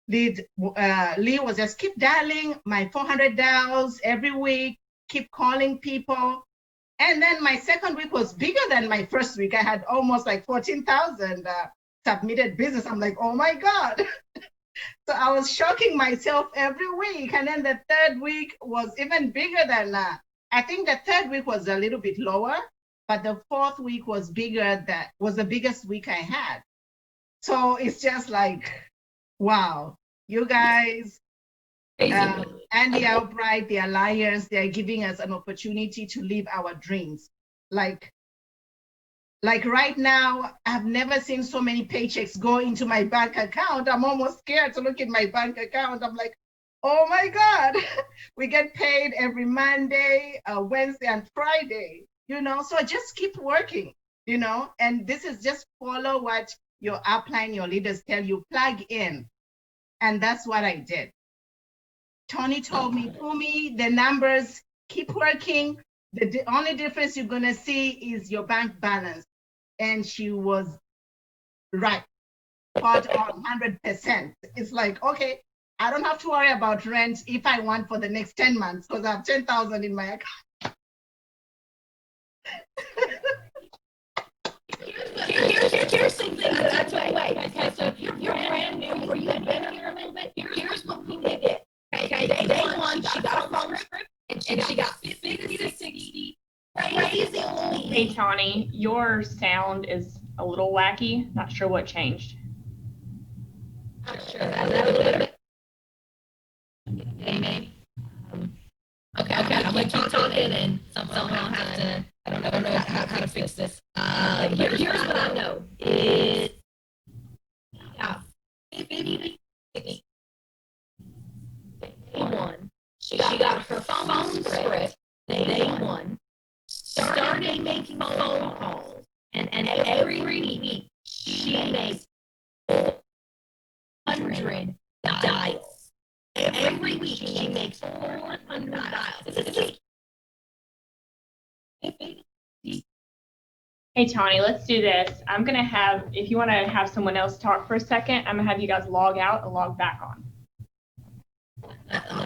Speaker 4: Lee was just keep dialing my 400 dials every week, keep calling people. And then my second week was bigger than my first week. I had almost like 14,000 submitted business. I'm like, oh my God. So I was shocking myself every week. And then the third week was even bigger than that. I think the third week was a little bit lower, but the fourth week was bigger. That was the biggest week I had. So it's just like, wow, you guys, and the Albright, the Alliance, they're giving us an opportunity to live our dreams. Like right now, I've never seen so many paychecks go into my bank account. I'm almost scared to look at my bank account. I'm like, oh my God, we get paid every Monday, Wednesday, and Friday, so just keep working, and this is just follow what your upline, your leaders tell you, plug in. And that's what I did. Tony told me, Pumi, the numbers, keep working. The only difference you're going to see is your bank balance. And she was right, spot on 100%. It's like, okay, I don't have to worry about rent if I want for the next 10 months because I have 10,000 in my account.
Speaker 2: Here's some things that's why. Okay, so if you're brand new or you had been here a little bit, here's what we did. Okay, day one, she got a phone script and she got 50 to 60 crazy leads.
Speaker 5: Hey, Tawny, your sound is a little wacky. Not sure what changed.
Speaker 2: Not sure that a little bit. Maybe. Okay, I'm gonna keep talking and somehow have to. I don't know how to fix this. Here's what I know is, day one, she got her phone script. Day one, started making phone calls, and every week she makes 400 dials. Every week she makes 400 dials.
Speaker 5: Hey, Tawny, let's do this. I'm going to have, if you want to have someone else talk for a second, I'm going to have you guys log out and log back on.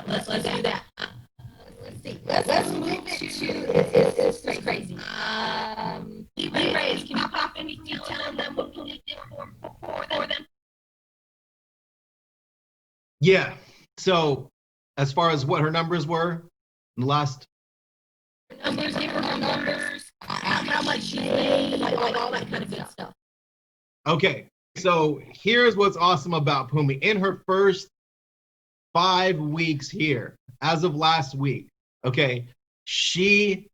Speaker 2: Let's do that. Let's see. Let's move it to, it's crazy. Ray, can you pop in? Can you tell them what you did for them?
Speaker 6: Yeah. So as far as what her numbers were in the last.
Speaker 2: Numbers, give her numbers, how much she made, like all that kind of good stuff.
Speaker 6: Okay. So here's what's awesome about Pumi. In her first 5 weeks here, as of last week, okay, she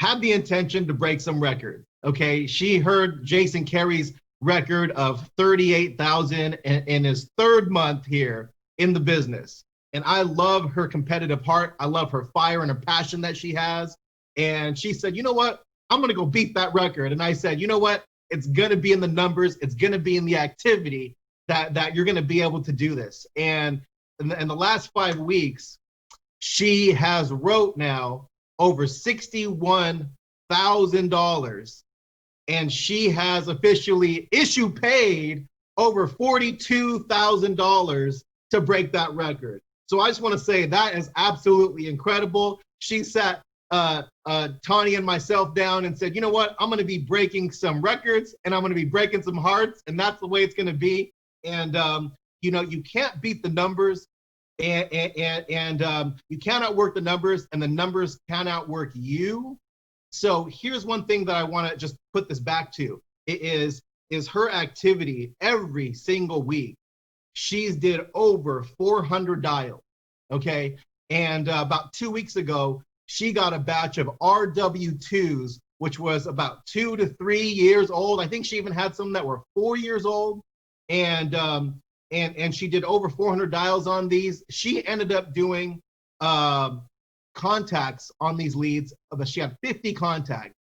Speaker 6: had the intention to break some records. Okay. She heard Jason Carey's record of 38,000 in his third month here in the business. And I love her competitive heart. I love her fire and her passion that she has. And she said, you know what? I'm going to go beat that record. And I said, you know what? It's going to be in the numbers. It's going to be in the activity that you're going to be able to do this. And in the last 5 weeks, she has wrote now over $61,000. And she has officially paid over $42,000 to break that record. So I just want to say that is absolutely incredible. She sat Tawny and myself down and said, you know what, I'm going to be breaking some records and I'm going to be breaking some hearts, and that's the way it's going to be. And you know, you can't beat the numbers, and you cannot work the numbers, and the numbers can outwork you. So here's one thing that I want to just put this back to. It is her activity every single week. She's did over 400 dials, okay? And about 2 weeks ago, she got a batch of RW2s, which was about 2 to 3 years old. I think she even had some that were 4 years old. And she did over 400 dials on these. She ended up doing contacts on these leads. She had 50 contacts.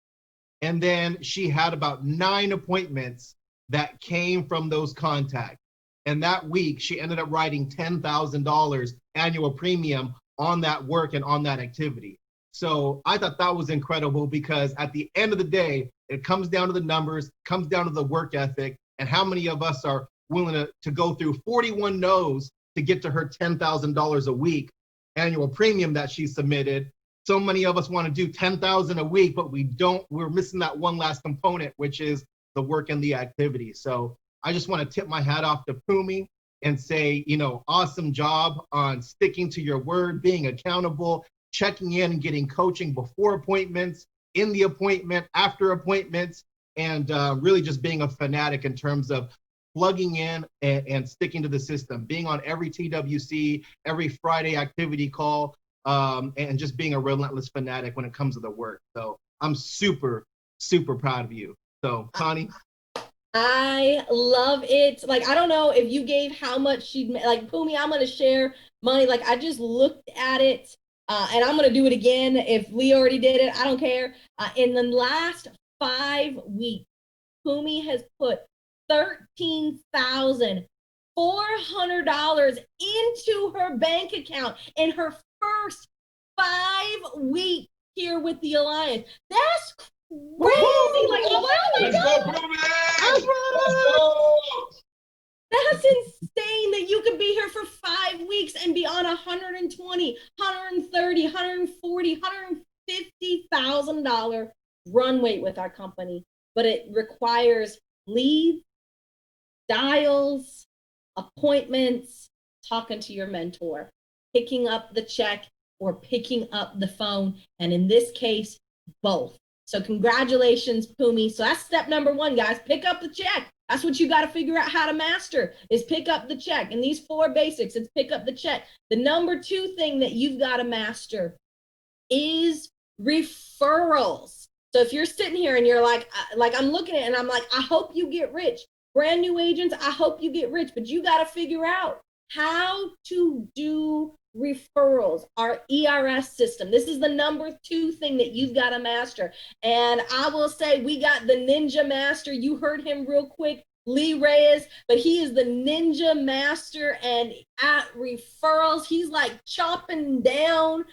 Speaker 6: And then she had about 9 appointments that came from those contacts. And that week, she ended up writing $10,000 annual premium on that work and on that activity. So I thought that was incredible, because at the end of the day, it comes down to the numbers, comes down to the work ethic, and how many of us are willing to go through 41 no's to get to her $10,000 a week annual premium that she submitted. So many of us want to do 10,000 a week, but we're missing that one last component, which is the work and the activity. So I just want to tip my hat off to Pumi and say, you know, awesome job on sticking to your word, being accountable, checking in and getting coaching before appointments, in the appointment, after appointments, and really just being a fanatic in terms of plugging in and sticking to the system, being on every TWC, every Friday activity call, and just being a relentless fanatic when it comes to the work. So I'm super, super proud of you. So, Connie?
Speaker 2: I love it. Like, I don't know if you gave how much she'd like, Pumi, I'm going to share money. Like, I just looked at it, and I'm going to do it again. If Lee already did it, I don't care. In the last 5 weeks, Pumi has put $13,400 into her bank account in her first 5 weeks here with the Alliance. That's crazy. Like, oh my God. That's insane that you could be here for 5 weeks and be on $120, $130, $140, $150,000 run rate with our company. But it requires leads, dials, appointments, talking to your mentor, picking up the check or picking up the phone. And in this case, both. So congratulations, Pumi. So that's step number 1, guys. Pick up the check. That's what you got to figure out how to master, is pick up the check. And these 4 basics, it's pick up the check. The number 2 thing that you've got to master is referrals. So if you're sitting here and you're like I'm looking at it and I'm like, I hope you get rich. Brand new agents, I hope you get rich, but you got to figure out how to do referrals, our ERS system. This is the number 2 thing that you've got to master. And I will say, we got the ninja master. You heard him real quick, Lee Reyes, but he is the ninja master, and at referrals, he's like chopping down,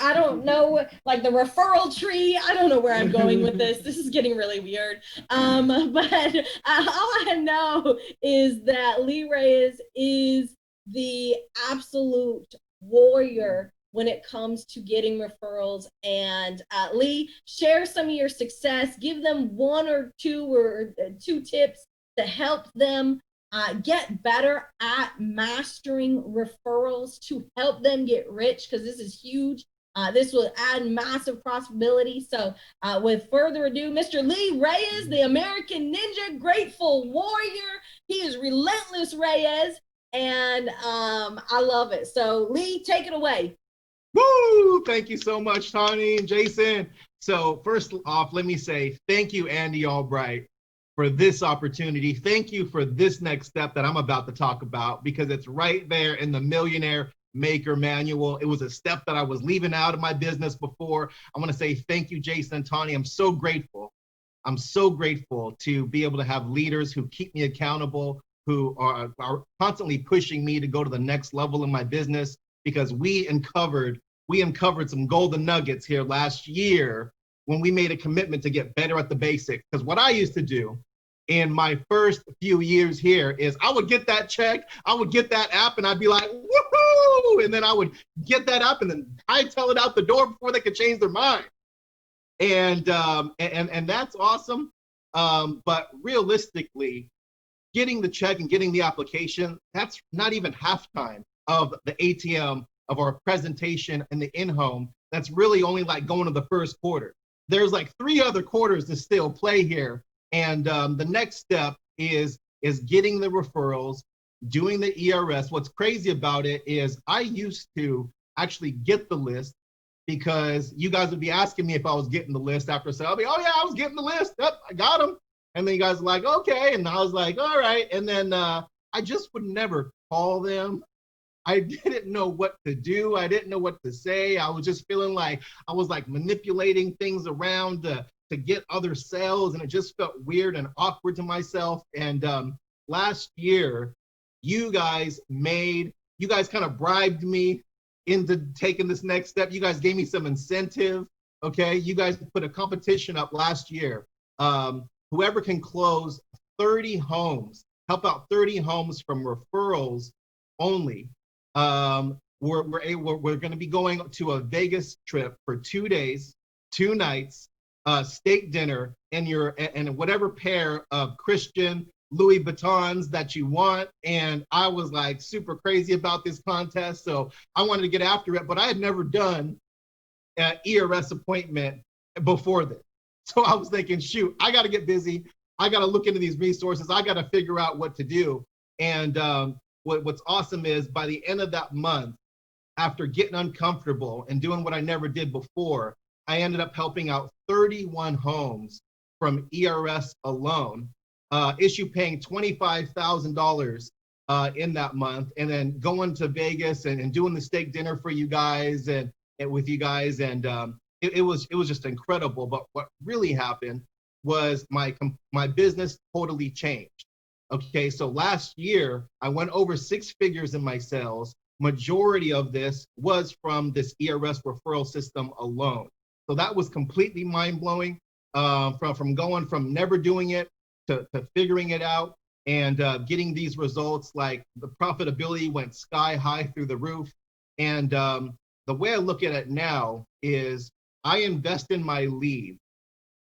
Speaker 2: I don't know, like the referral tree. I don't know where I'm going with this. This is getting really weird. But all I know is that Lee Reyes is the absolute warrior when it comes to getting referrals. And Lee, share some of your success. Give them 1 or 2 tips to help them get better at mastering referrals, to help them get rich, because this is huge. This will add massive profitability. So with further ado, Mr. Lee Reyes, the American Ninja, Grateful Warrior. He is Relentless Reyes, and I love it. So Lee, take it away.
Speaker 6: Woo! Thank you so much, Tawny and Jason. So first off, let me say thank you, Andy Albright, for this opportunity. Thank you for this next step that I'm about to talk about, because it's right there in the Millionaire Maker Manual. It was a step that I was leaving out of my business before. I want to say thank you, Jason and Tawny. I'm so grateful. I'm so grateful to be able to have leaders who keep me accountable, who are constantly pushing me to go to the next level in my business, because we uncovered some golden nuggets here last year when we made a commitment to get better at the basics. Because what I used to do in my first few years here is I would get that check, I would get that app, and I'd be like, woohoo! And then I would get that app and then I'd tell it out the door before they could change their mind. And that's awesome. But realistically, getting the check and getting the application, that's not even halftime of the ATM of our presentation and the in-home. That's really only like going to the first quarter. There's like 3 other quarters to still play here. And the next step is getting the referrals, doing the ERS. What's crazy about it is I used to actually get the list because you guys would be asking me if I was getting the list after, so I'll be, oh yeah, I was getting the list. Yep, I got them. And then you guys are like, okay. And I was like, all right. And then I just would never call them. I didn't know what to do. I didn't know what to say. I was just feeling like I was like manipulating things around to get other sales. And it just felt weird and awkward to myself. And last year, you guys kind of bribed me into taking this next step. You guys gave me some incentive. Okay. You guys put a competition up last year. Whoever can close 30 homes, help out 30 homes from referrals only. We're going to be going to a Vegas trip for 2 days, 2 nights, steak dinner, and whatever pair of Christian Louis Vuittons that you want. And I was like super crazy about this contest, so I wanted to get after it, but I had never done an ERS appointment before this. So I was thinking, shoot, I got to get busy. I got to look into these resources. I got to figure out what to do. And what's awesome is by the end of that month, after getting uncomfortable and doing what I never did before, I ended up helping out 31 homes from ERS alone, issue paying $25,000 in that month, and then going to Vegas and doing the steak dinner for you guys and with you guys. And it was just incredible. But what really happened was my business totally changed. Okay, so last year I went over 6 figures in my sales. Majority of this was from this ERS referral system alone. So that was completely mind-blowing, from going from never doing it to figuring it out and getting these results. Like the profitability went sky high through the roof. And the way I look at it now is I invest in my lead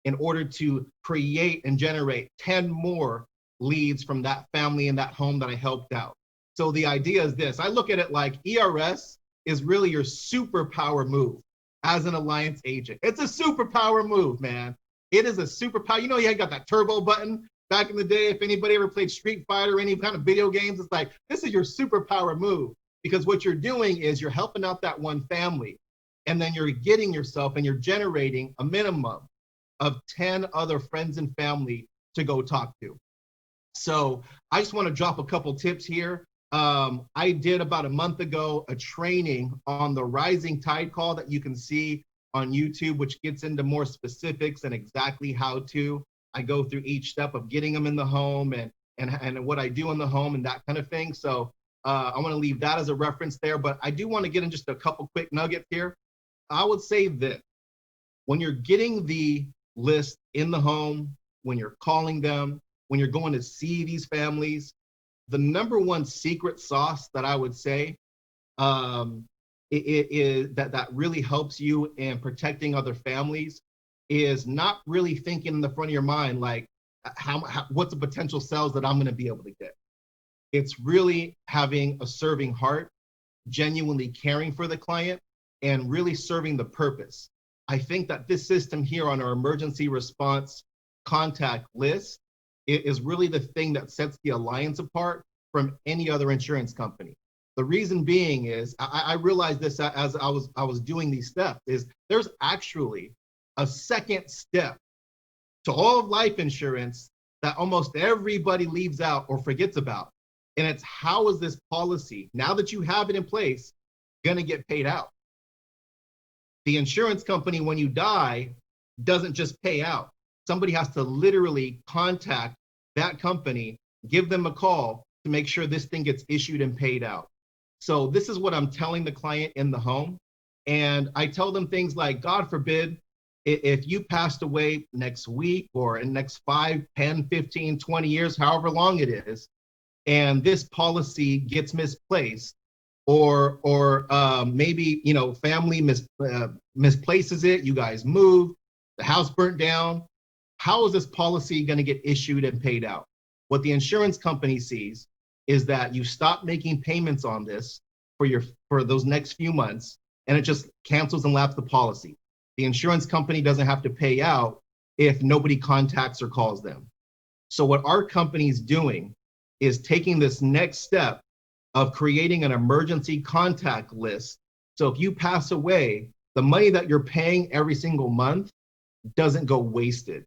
Speaker 6: in order to create and generate 10 more leads from that family and that home that I helped out. So the idea is this: I look at it like ERS is really your superpower move as an alliance agent. It's a superpower move, man. It is a superpower. You know, you got that turbo button back in the day. If anybody ever played Street Fighter or any kind of video games, it's like, this is your superpower move, because what you're doing is you're helping out that one family, and then you're getting yourself and you're generating a minimum of 10 other friends and family to go talk to. So I just want to drop a couple tips here. I did about a month ago a training on the rising tide call that you can see on YouTube, which gets into more specifics and exactly how to. I go through each step of getting them in the home and what I do in the home and that kind of thing. So I want to leave that as a reference there, but I do want to get in just a couple quick nuggets here. I would say this: when you're getting the list in the home, when you're calling them, when you're going to see these families, the number one secret sauce that I would say is that really helps you in protecting other families is not really thinking in the front of your mind, like what's the potential sales that I'm going to be able to get. It's really having a serving heart, genuinely caring for the client, and really serving the purpose. I think that this system here on our emergency response contact list is really the thing that sets the alliance apart from any other insurance company. The reason being is I realized this as I was doing these steps, is there's actually a second step to all of life insurance that almost everybody leaves out or forgets about. And it's, how is this policy, now that you have it in place, going to get paid out? The insurance company, when you die, doesn't just pay out. Somebody has to literally contact that company, give them a call to make sure this thing gets issued and paid out. So this is what I'm telling the client in the home. And I tell them things like, God forbid, if you passed away next week or in next 5, 10, 15, 20 years, however long it is, and this policy gets misplaced, or maybe, family misplaces it, you guys move, the house burnt down. How is this policy going to get issued and paid out? What the insurance company sees is that you stop making payments on this for those next few months, and it just cancels and lapses the policy. The insurance company doesn't have to pay out if nobody contacts or calls them. So what our company's doing is taking this next step of creating an emergency contact list. So if you pass away, the money that you're paying every single month doesn't go wasted.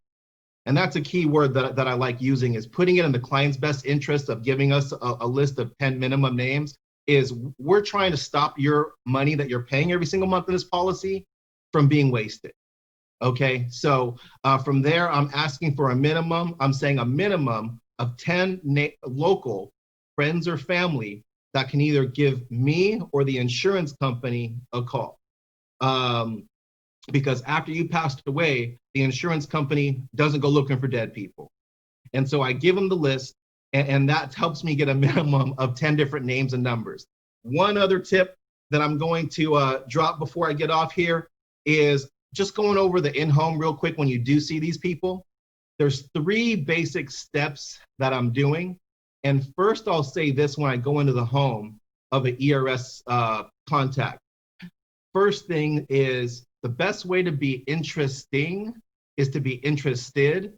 Speaker 6: And that's a key word that I like using, is putting it in the client's best interest of giving us a list of 10 minimum names. Is we're trying to stop your money that you're paying every single month in this policy from being wasted. Okay, so from there, I'm asking for a minimum. I'm saying a minimum of 10 local friends or family that can either give me or the insurance company a call. Because after you passed away, the insurance company doesn't go looking for dead people. And so I give them the list, and that helps me get a minimum of 10 different names and numbers. One other tip that I'm going to drop before I get off here is just going over the in-home real quick. When you do see these people, there's 3 basic steps that I'm doing. And first, I'll say this when I go into the home of an ERS contact. First thing is, the best way to be interesting is to be interested.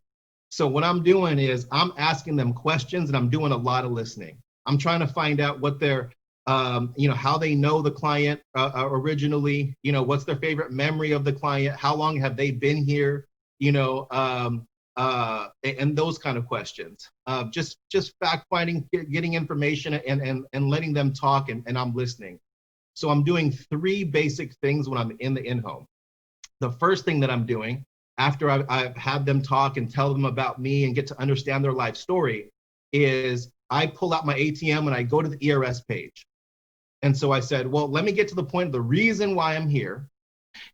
Speaker 6: So what I'm doing is I'm asking them questions, and I'm doing a lot of listening. I'm trying to find out what their, how they know the client originally, what's their favorite memory of the client, how long have they been here, and those kind of questions. Just fact finding, getting information, and letting them talk, and I'm listening. So I'm doing 3 basic things when I'm in the in-home. The first thing that I'm doing after I've had them talk and tell them about me and get to understand their life story is I pull out my ATM and I go to the ERS page. And so I said, well, let me get to the point of the reason why I'm here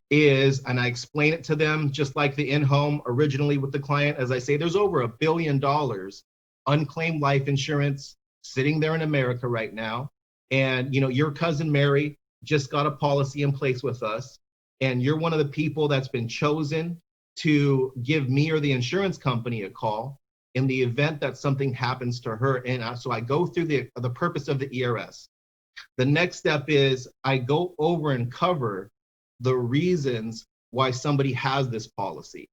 Speaker 6: is, and I explain it to them just like the in-home originally with the client. As I say, there's over $1 billion unclaimed life insurance sitting there in America right now. And, your cousin Mary just got a policy in place with us. And you're one of the people that's been chosen to give me or the insurance company a call in the event that something happens to her. And so I go through the purpose of the ERS. The next step is I go over and cover the reasons why somebody has this policy,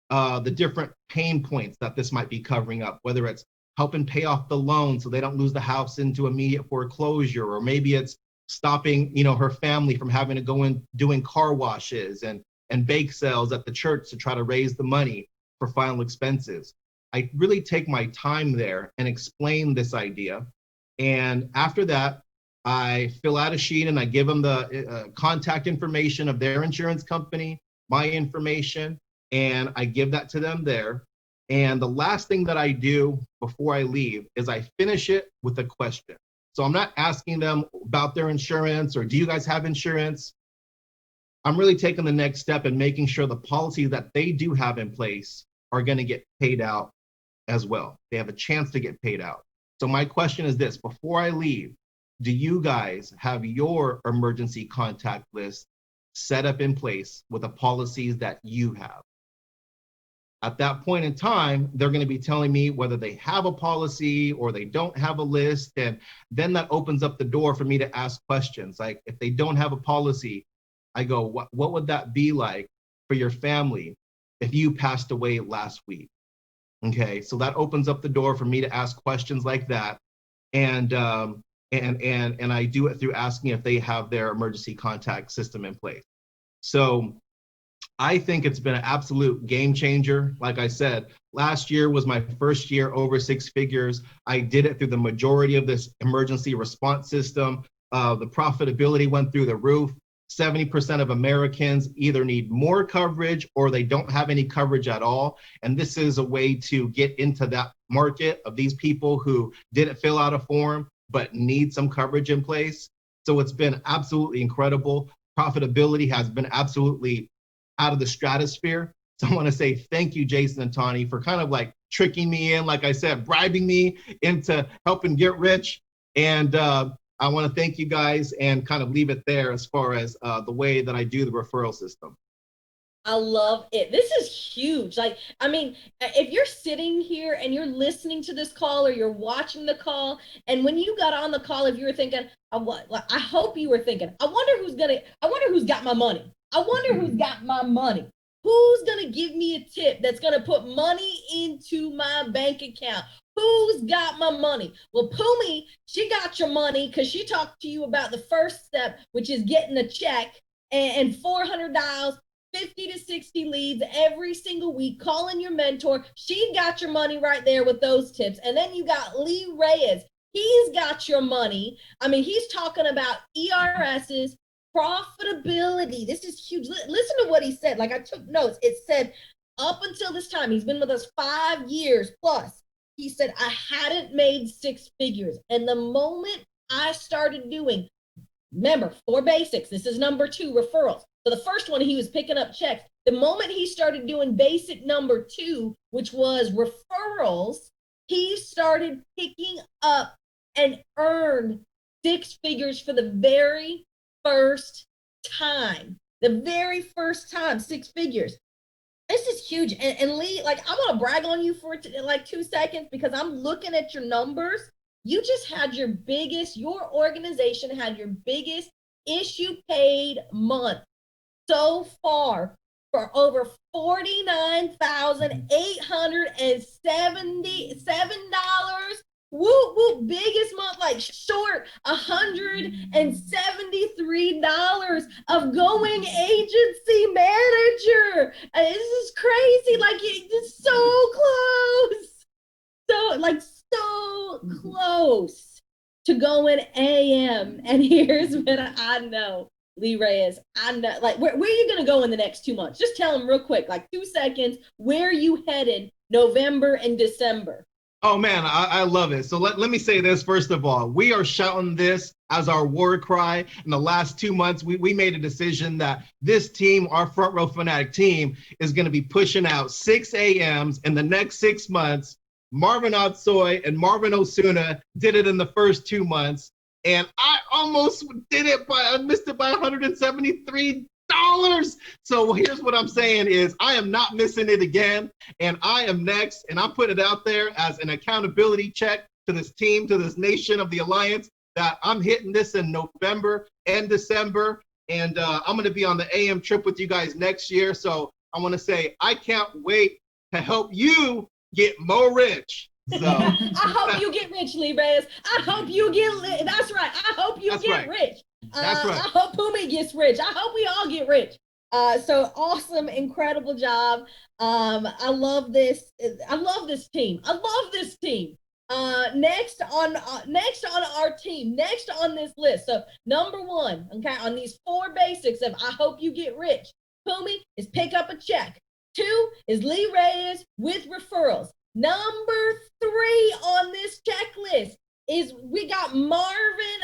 Speaker 6: the different pain points that this might be covering up, whether it's helping pay off the loan so they don't lose the house into immediate foreclosure, or maybe it's stopping, her family from having to go in doing car washes and bake sales at the church to try to raise the money for final expenses. I really take my time there and explain this idea. And after that, I fill out a sheet and I give them the contact information of their insurance company, my information, and I give that to them there. And the last thing that I do before I leave is I finish it with a question. So I'm not asking them about their insurance or do you guys have insurance? I'm really taking the next step and making sure the policies that they do have in place are going to get paid out as well. They have a chance to get paid out. So my question is this: before I leave, do you guys have your emergency contact list set up in place with the policies that you have? At that point in time, they're going to be telling me whether they have a policy or they don't have a list. And then that opens up the door for me to ask questions. Like, if they don't have a policy, I go, what would that be like for your family if you passed away last week? Okay, so that opens up the door for me to ask questions like that. And I do it through asking if they have their emergency contact system in place. So I think it's been an absolute game changer. Like I said, last year was my first year over 6 figures. I did it through the majority of this emergency response system. The profitability went through the roof. 70% of Americans either need more coverage or they don't have any coverage at all. And this is a way to get into that market of these people who didn't fill out a form but need some coverage in place. So it's been absolutely incredible. Profitability has been absolutely out of the stratosphere. So I want to say thank you, Jason and Tawny, for kind of like tricking me in, like I said, bribing me into helping get rich. And I want to thank you guys and kind of leave it there as far as the way that I do the referral system.
Speaker 2: I love it. This is huge. Like, I mean, if you're sitting here and you're listening to this call or you're watching the call, and when you got on the call, if you were thinking, I hope you were thinking, I wonder who's got my money. I wonder who's got my money. Who's going to give me a tip that's going to put money into my bank account? Who's got my money? Well, Pumi, she got your money because she talked to you about the first step, which is getting a check and 400 dials, 50 to 60 leads every single week, calling your mentor. She got your money right there with those tips. And then you got Lee Reyes. He's got your money. I mean, he's talking about ERSs, profitability. This is huge. Listen to what he said. Like, I took notes. It said, up until this time, he's been with us 5 years plus. He said, I hadn't made 6 figures. And the moment I started doing, remember, 4 basics. This is number 2, referrals. So the first one, he was picking up checks. The moment he started doing basic number 2, which was referrals, he started picking up and earned 6 figures for the very first time. The very first time, 6 figures. This is huge. And Lee, like, I want to brag on you for like 2 seconds because I'm looking at your numbers. You just had your organization had your biggest issue paid month so far for over $49,877. Whoop, whoop, biggest month, like short $173 of going agency manager. This is crazy. Like, it's so close. So close to going AM. And here's what I know, Lee Reyes. I know, like, where are you going to go in the next 2 months? Just tell them real quick, like 2 seconds, where are you headed November and December?
Speaker 6: Oh man, I love it. So let me say this first of all. We are shouting this as our war cry. In the last 2 months, we made a decision that this team, our Front Row Fanatic team, is going to be pushing out 6 AMs in the next 6 months. Marvin Otsoy and Marvin Osuna did it in the first 2 months. And I almost did it, I missed it by $173. So here's what I'm saying is I am not missing it again. And I am next. And I'm putting it out there as an accountability check to this team, to this nation of the Alliance, that I'm hitting this in November and December. And I'm going to be on the AM trip with you guys next year. So I want to say I can't wait to help you get more rich. So
Speaker 2: I hope you get rich, Lee Reyes. I hope you get that's right. I hope you get rich.
Speaker 6: That's right.
Speaker 2: I hope Pumi gets rich. I hope we all get rich. So awesome, incredible job. I love this. I love this team. Next on our team, next on this list. So number 1, okay, on these 4 basics of I hope you get rich, Pumi, is pick up a check. 2 is Lee Reyes with referrals. Number 3 on this checklist is we got Marvin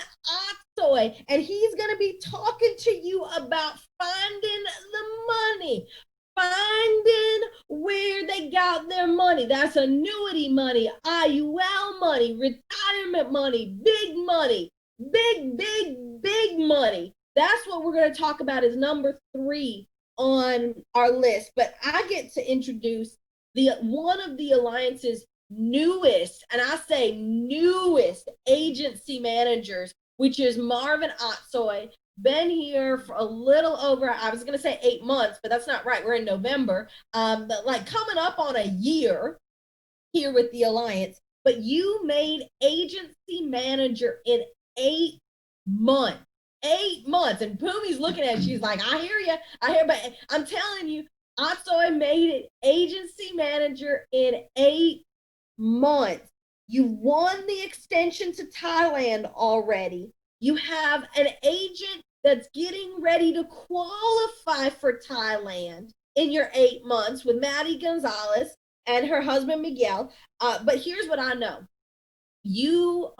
Speaker 2: Otsoy, and he's going to be talking to you about finding the money, finding where they got their money. That's annuity money, IUL money, retirement money, big money, big money. That's what we're going to talk about is number 3 on our list. But I get to introduce one of the Alliance's newest, and I say newest, agency managers, which is Marvin Otsoy. Been here for a little over, I was going to say 8 months, but that's not right. We're in November, but like coming up on a year here with the Alliance. But you made agency manager in 8 months. 8 months. And Pumi's looking at it. She's like, I hear you. But I'm telling you, Otsoy made it agency manager in 8 months. You won the extension to Thailand already. You have an agent that's getting ready to qualify for Thailand in your 8 months with Maddie Gonzalez and her husband Miguel. But here's what I know. You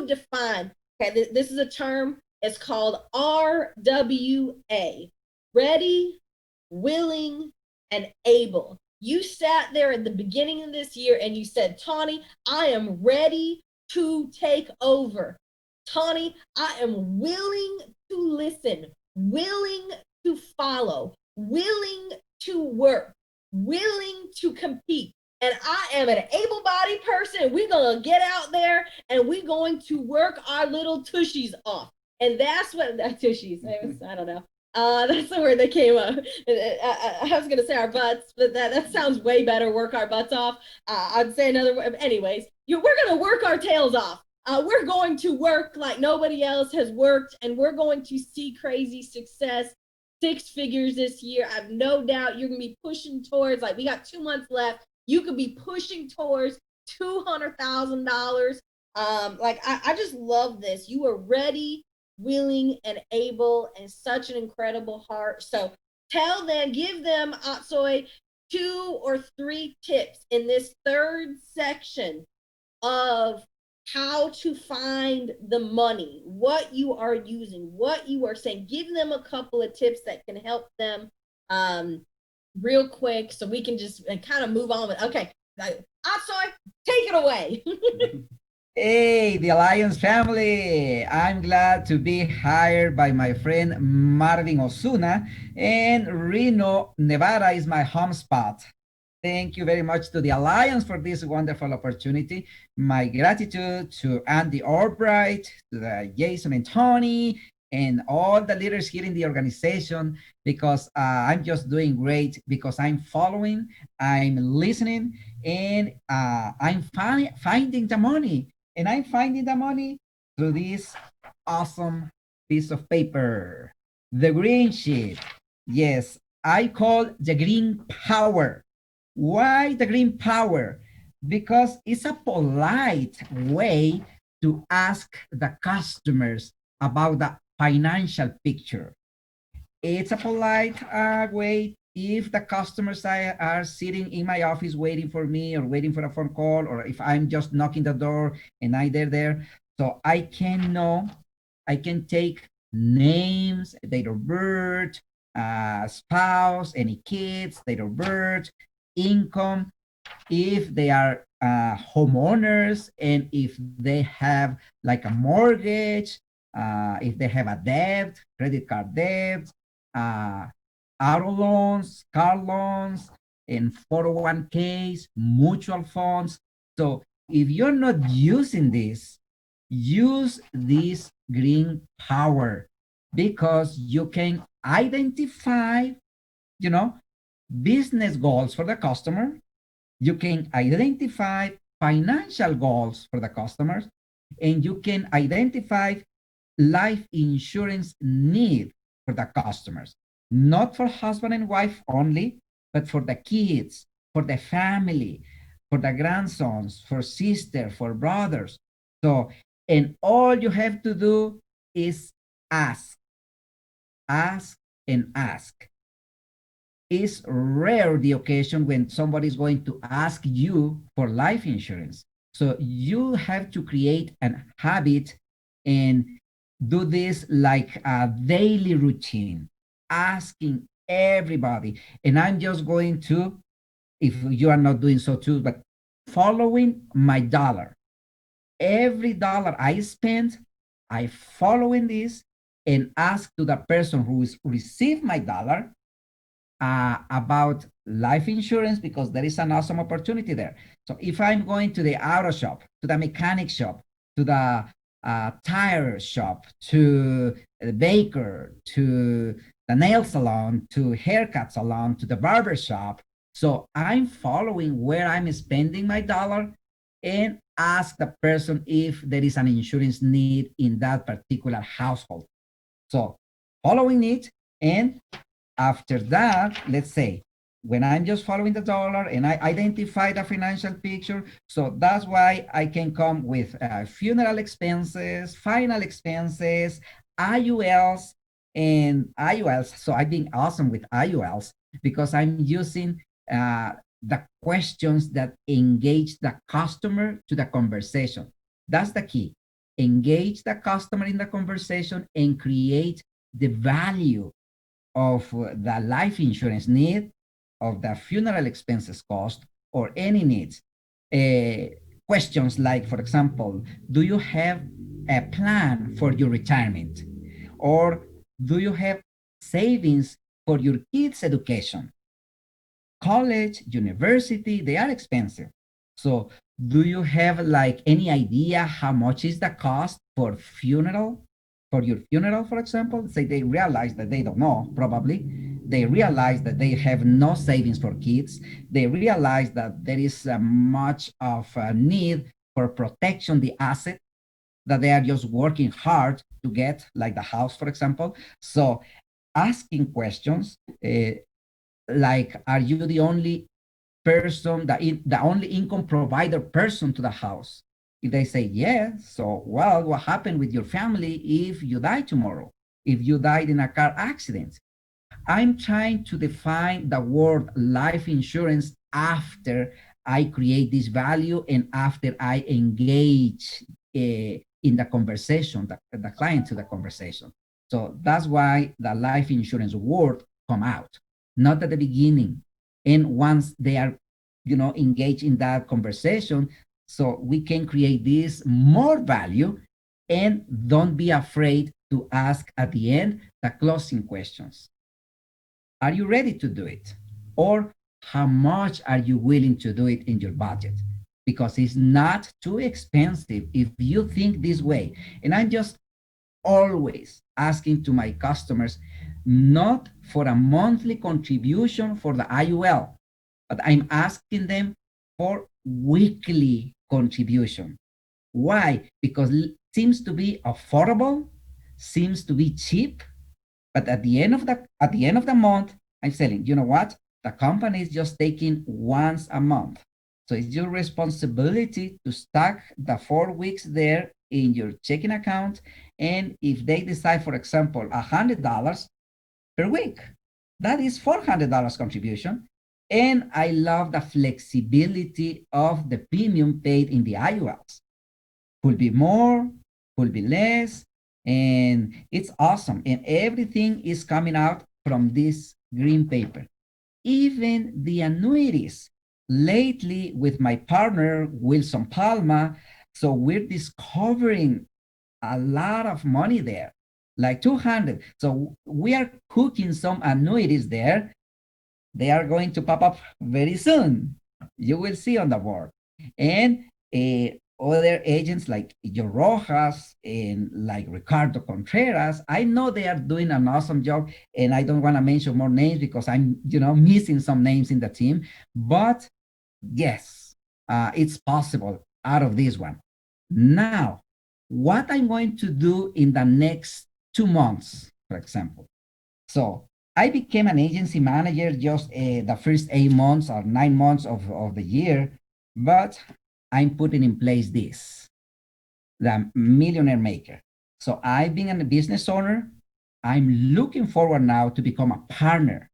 Speaker 2: define, okay, this is a term, it's called RWA, ready, willing, and able. You sat there at the beginning of this year and you said, Tawny, I am ready to take over. Tawny, I am willing to listen, willing to follow, willing to work, willing to compete. And I am an able-bodied person. We're going to get out there and we're going to work our little tushies off. And that's what tushies, I don't know. That's the word that came up. I was going to say our butts, but that sounds way better. Work our butts off. I'd say another word. Anyways, we're going to work our tails off. We're going to work like nobody else has worked, and we're going to see crazy success, 6 figures this year. I have no doubt you're going to be pushing towards, like, we got 2 months left. You could be pushing towards $200,000. Like, I just love this. You are ready, willing, and able, and such an incredible heart. So tell them, give them, Atsoy, 2 or 3 tips in this third section of how to find the money, what you are using, what you are saying. Give them a couple of tips that can help them real quick, so we can just kind of move on with, okay, Atsoy, take it away.
Speaker 7: Hey, the Alliance family! I'm glad to be hired by my friend Marvin Osuna, and Reno, Nevada is my home spot. Thank you very much to the Alliance for this wonderful opportunity. My gratitude to Andy Albright, to the Jason and Tony, and all the leaders here in the organization, because I'm just doing great, because I'm following, I'm listening, and I'm finding the money. And I'm finding the money through this awesome piece of paper, the green sheet. Yes, I call the green power. Why the green power? Because it's a polite way to ask the customers about the financial picture. It's a polite way if the customers are sitting in my office waiting for me, or waiting for a phone call, or if I'm just knocking the door and they're there. So I can know, I can take names, date of birth, spouse, any kids, date of birth, income, if they are homeowners, and if they have like a mortgage, if they have a debt, credit card debt, auto loans, car loans, and 401ks, mutual funds. So if you're not using this, use this green power, because you can identify, business goals for the customer. You can identify financial goals for the customers, and you can identify life insurance need for the customers, not for husband and wife only, but for the kids, for the family, for the grandsons, for sister, for brothers. So, and all you have to do is ask, ask, and ask. It's rare the occasion when somebody is going to ask you for life insurance. So you have to create a habit and do this like a daily routine, asking everybody. And I'm just going to, if you are not doing so too, but following my dollar. Every dollar I spend, I follow in this and ask to the person who is received my dollar about life insurance, because there is an awesome opportunity there. So if I'm going to the auto shop, to the mechanic shop, to the tire shop, to the baker, to the nail salon, to haircut salon, to the barber shop, so I'm following where I'm spending my dollar, and ask the person if there is an insurance need in that particular household. So following it, and after that, let's say, when I'm just following the dollar and I identify the financial picture, so that's why I can come with funeral expenses, final expenses, IULs, and IULs. So I've been awesome with IULs, because I'm using the questions that engage the customer to the conversation. That's the key. Engage the customer in the conversation and create the value of the life insurance need, of the funeral expenses cost, or any needs. Questions like, for example, do you have a plan for your retirement? Or do you have savings for your kids' education. College, university, they are expensive. So do you have like any idea how much is the cost for funeral? For your funeral, for example, say they realize that they don't know, probably. They realize that they have no savings for kids. They realize that there is much of a need for protection, the asset that they are just working hard to get, like the house, for example. So asking questions like, are you the only person, the only income provider person to the house? If they say yes, so well, what happened with your family if you die tomorrow? If you died in a car accident? I'm trying to define the word life insurance after I create this value and after I engage in the conversation, the client to the conversation. So that's why the life insurance word come out, not at the beginning. And once they are, engaged in that conversation, so we can create this more value and don't be afraid to ask at the end the closing questions. Are you ready to do it? Or how much are you willing to do it in your budget? Because it's not too expensive if you think this way. And I'm just always asking to my customers, not for a monthly contribution for the IUL, but I'm asking them for weekly contribution. Why? Because it seems to be affordable, seems to be cheap, but at the end of the month, I'm saying, you know what? The company is just taking once a month. So it's your responsibility to stack the 4 weeks there in your checking account. And if they decide, for example, $100 per week, that is $400 contribution. And I love the flexibility of the premium paid in the IULs. Could be more, could be less, and it's awesome. And everything is coming out from this green paper. Even the annuities. Lately, with my partner, Wilson Palma, so we're discovering a lot of money there, like 200. So we are cooking some annuities there. They are going to pop up very soon. You will see on the board. And other agents like Joe Rojas and like Ricardo Contreras, I know they are doing an awesome job, and I don't want to mention more names because I'm, missing some names in the team. But yes, it's possible out of this one. Now, what I'm going to do in the next 2 months, for example. So I became an agency manager just the first 8 months or 9 months of the year, but I'm putting in place this, the Millionaire Maker. So I've been a business owner. I'm looking forward now to become a partner.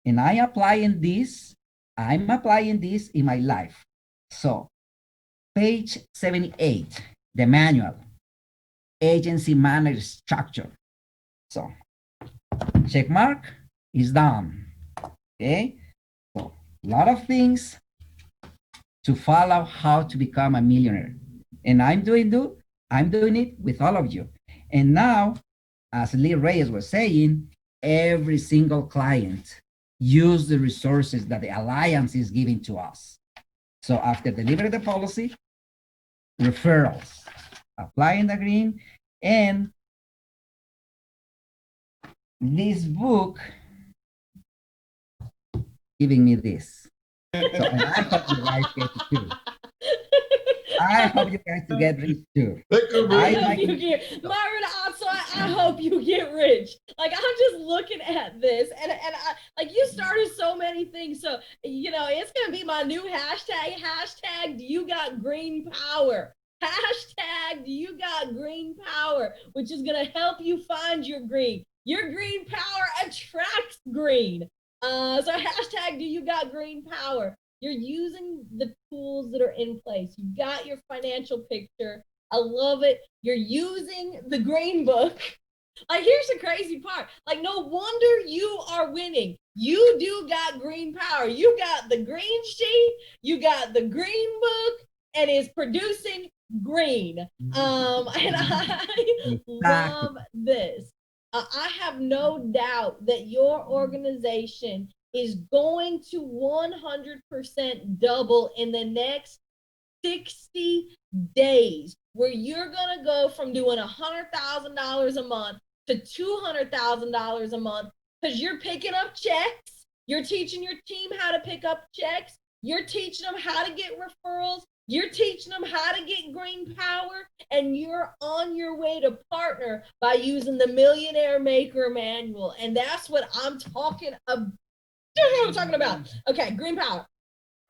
Speaker 7: And I'm applying this in my life. So page 78, the manual, agency manager structure. So check mark is done. Okay. So a lot of things to follow how to become a millionaire. And I'm doing it with all of you. And now, as Lee Reyes was saying, every single client use the resources that the Alliance is giving to us. So after delivering the policy, referrals, applying the green, and this book giving me this. So, and I hope you guys get it too. I hope you guys to get rich too.
Speaker 2: Myron, also, I hope you get rich. Like, I'm just looking at this, and I, like, you started so many things. So, it's gonna be my new hashtag. Hashtag, do you got green power? Hashtag, do you got green power? Which is gonna help you find your green. Your green power attracts green. So hashtag, do you got green power? You're using the tools that are in place. You got your financial picture. I love it. You're using the green book. Like, here's the crazy part. Like, no wonder you are winning. You do got green power. You got the green sheet. You got the green book, and it's producing green. And I love this. I have no doubt that your organization is going to 100% double in the next 60 days, where you're going to go from doing $100,000 a month to $200,000 a month, because you're picking up checks. You're teaching your team how to pick up checks. You're teaching them how to get referrals. You're teaching them how to get green power, and you're on your way to partner by using the Millionaire Maker Manual. And that's what I'm talking about. That's what I'm talking about. Okay, green power.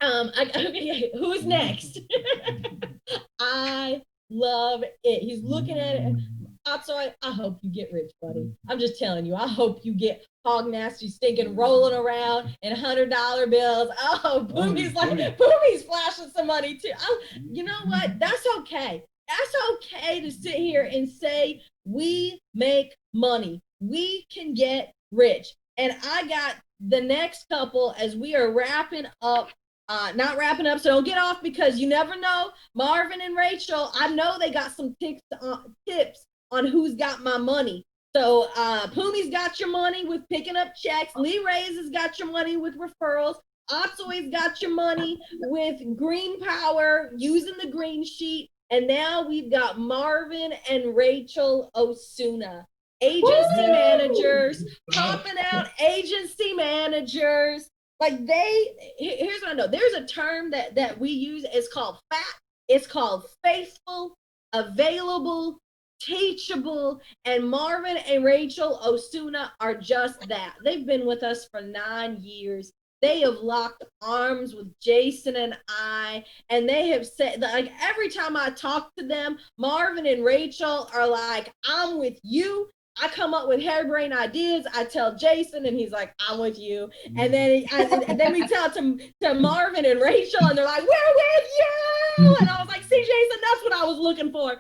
Speaker 2: Okay, who's next? I love it. He's looking at it. I hope you get rich, buddy. I'm just telling you. I hope you get hog nasty, stinking, rolling around in $100 bills. Oh, Pumi's flashing some money too. You know what? That's okay. That's okay to sit here and say we make money. We can get rich. And I got the next couple as we are wrapping up. Not wrapping up, so don't get off, because you never know. Marvin and Rachel, I know they got some tips on who's got my money. So Pumi's got your money with picking up checks. Lee Ray's has got your money with referrals. Otsoy's got your money with green power, using the green sheet. And now we've got Marvin and Rachel Osuna, agency managers, popping out agency managers. Like here's what I know. There's a term that we use. It's called FAT. It's called faithful, available, teachable. And Marvin and Rachel Osuna are just that. They've been with us for 9 years. They have locked arms with Jason and I, and they have said, like, every time I talk to them, Marvin and Rachel are like, I'm with you. I come up with harebrained ideas. I tell Jason, and he's like, I'm with you. And then we tell to Marvin and Rachel, and they're like, we're with you. And I was like, see, Jason, that's what I was looking for.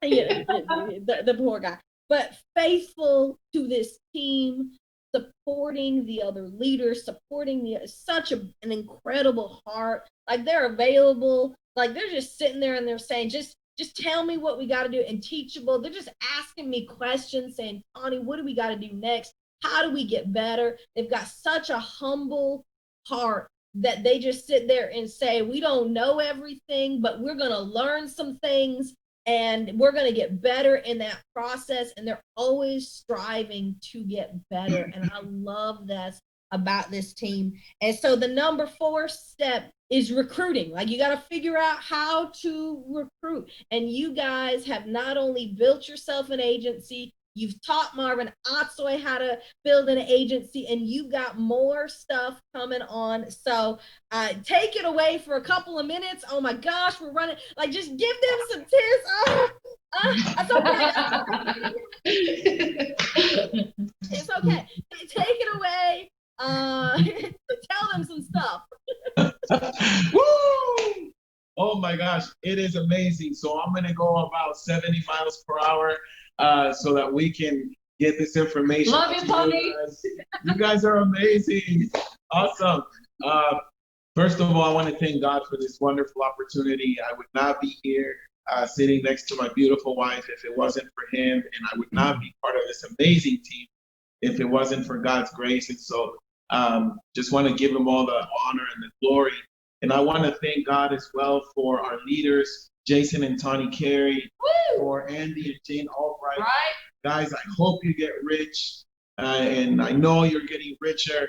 Speaker 2: The poor guy. But faithful to this team, supporting the other leaders, supporting such an incredible heart. Like, they're available. Like, they're just sitting there and they're saying, just tell me what we got to do, and teachable. They're just asking me questions, saying, Tawny, what do we got to do next? How do we get better? They've got such a humble heart that they just sit there and say, we don't know everything, but we're going to learn some things, and we're going to get better in that process. And they're always striving to get better. And I love that about this team. And so the number 4 step is recruiting. Like, you got to figure out how to recruit. And you guys have not only built yourself an agency, you've taught Marvin Otsoy how to build an agency, and you got more stuff coming on. So take it away for a couple of minutes. Oh my gosh, we're running. Like, just give them some tips. That's okay. It's okay. Take it away. Tell them some stuff.
Speaker 8: Woo! Oh my gosh, it is amazing. So I'm gonna go about 70 miles per hour so that we can get this information.
Speaker 2: Love you, Pumi.
Speaker 8: You guys are amazing. Awesome. First of all, I want to thank God for this wonderful opportunity. I would not be here sitting next to my beautiful wife if it wasn't for him, and I would not be part of this amazing team if it wasn't for God's grace. And so just want to give him all the honor and the glory. And I want to thank God as well for our leaders, Jason and Tawny Carey, for Andy and Jane Albright.
Speaker 2: Right.
Speaker 8: Guys, I hope you get rich, and I know you're getting richer.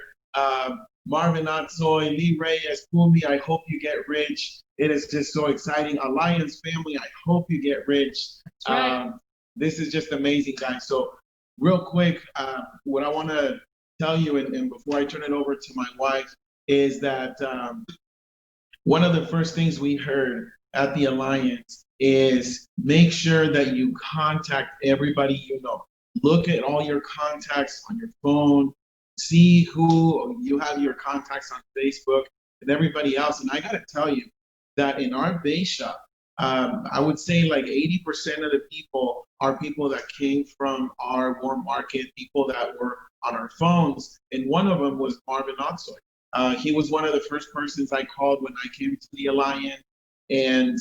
Speaker 8: Marvin Otsoy, Lee Reyes, Pumi, I hope you get rich. It is just so exciting. Alliance family, I hope you get rich.
Speaker 2: Right.
Speaker 8: This is just amazing, guys. So real quick, what I want to tell you, and before I turn it over to my wife, is that one of the first things we heard at the Alliance is make sure that you contact everybody you know. Look at all your contacts on your phone, see who you have your contacts on Facebook and everybody else. And I got to tell you that in our base shop, I would say like 80% of the people are people that came from our warm market, people that were on our phones. And one of them was Marvin Otsoy. He was one of the first persons I called when I came to the Alliance. And,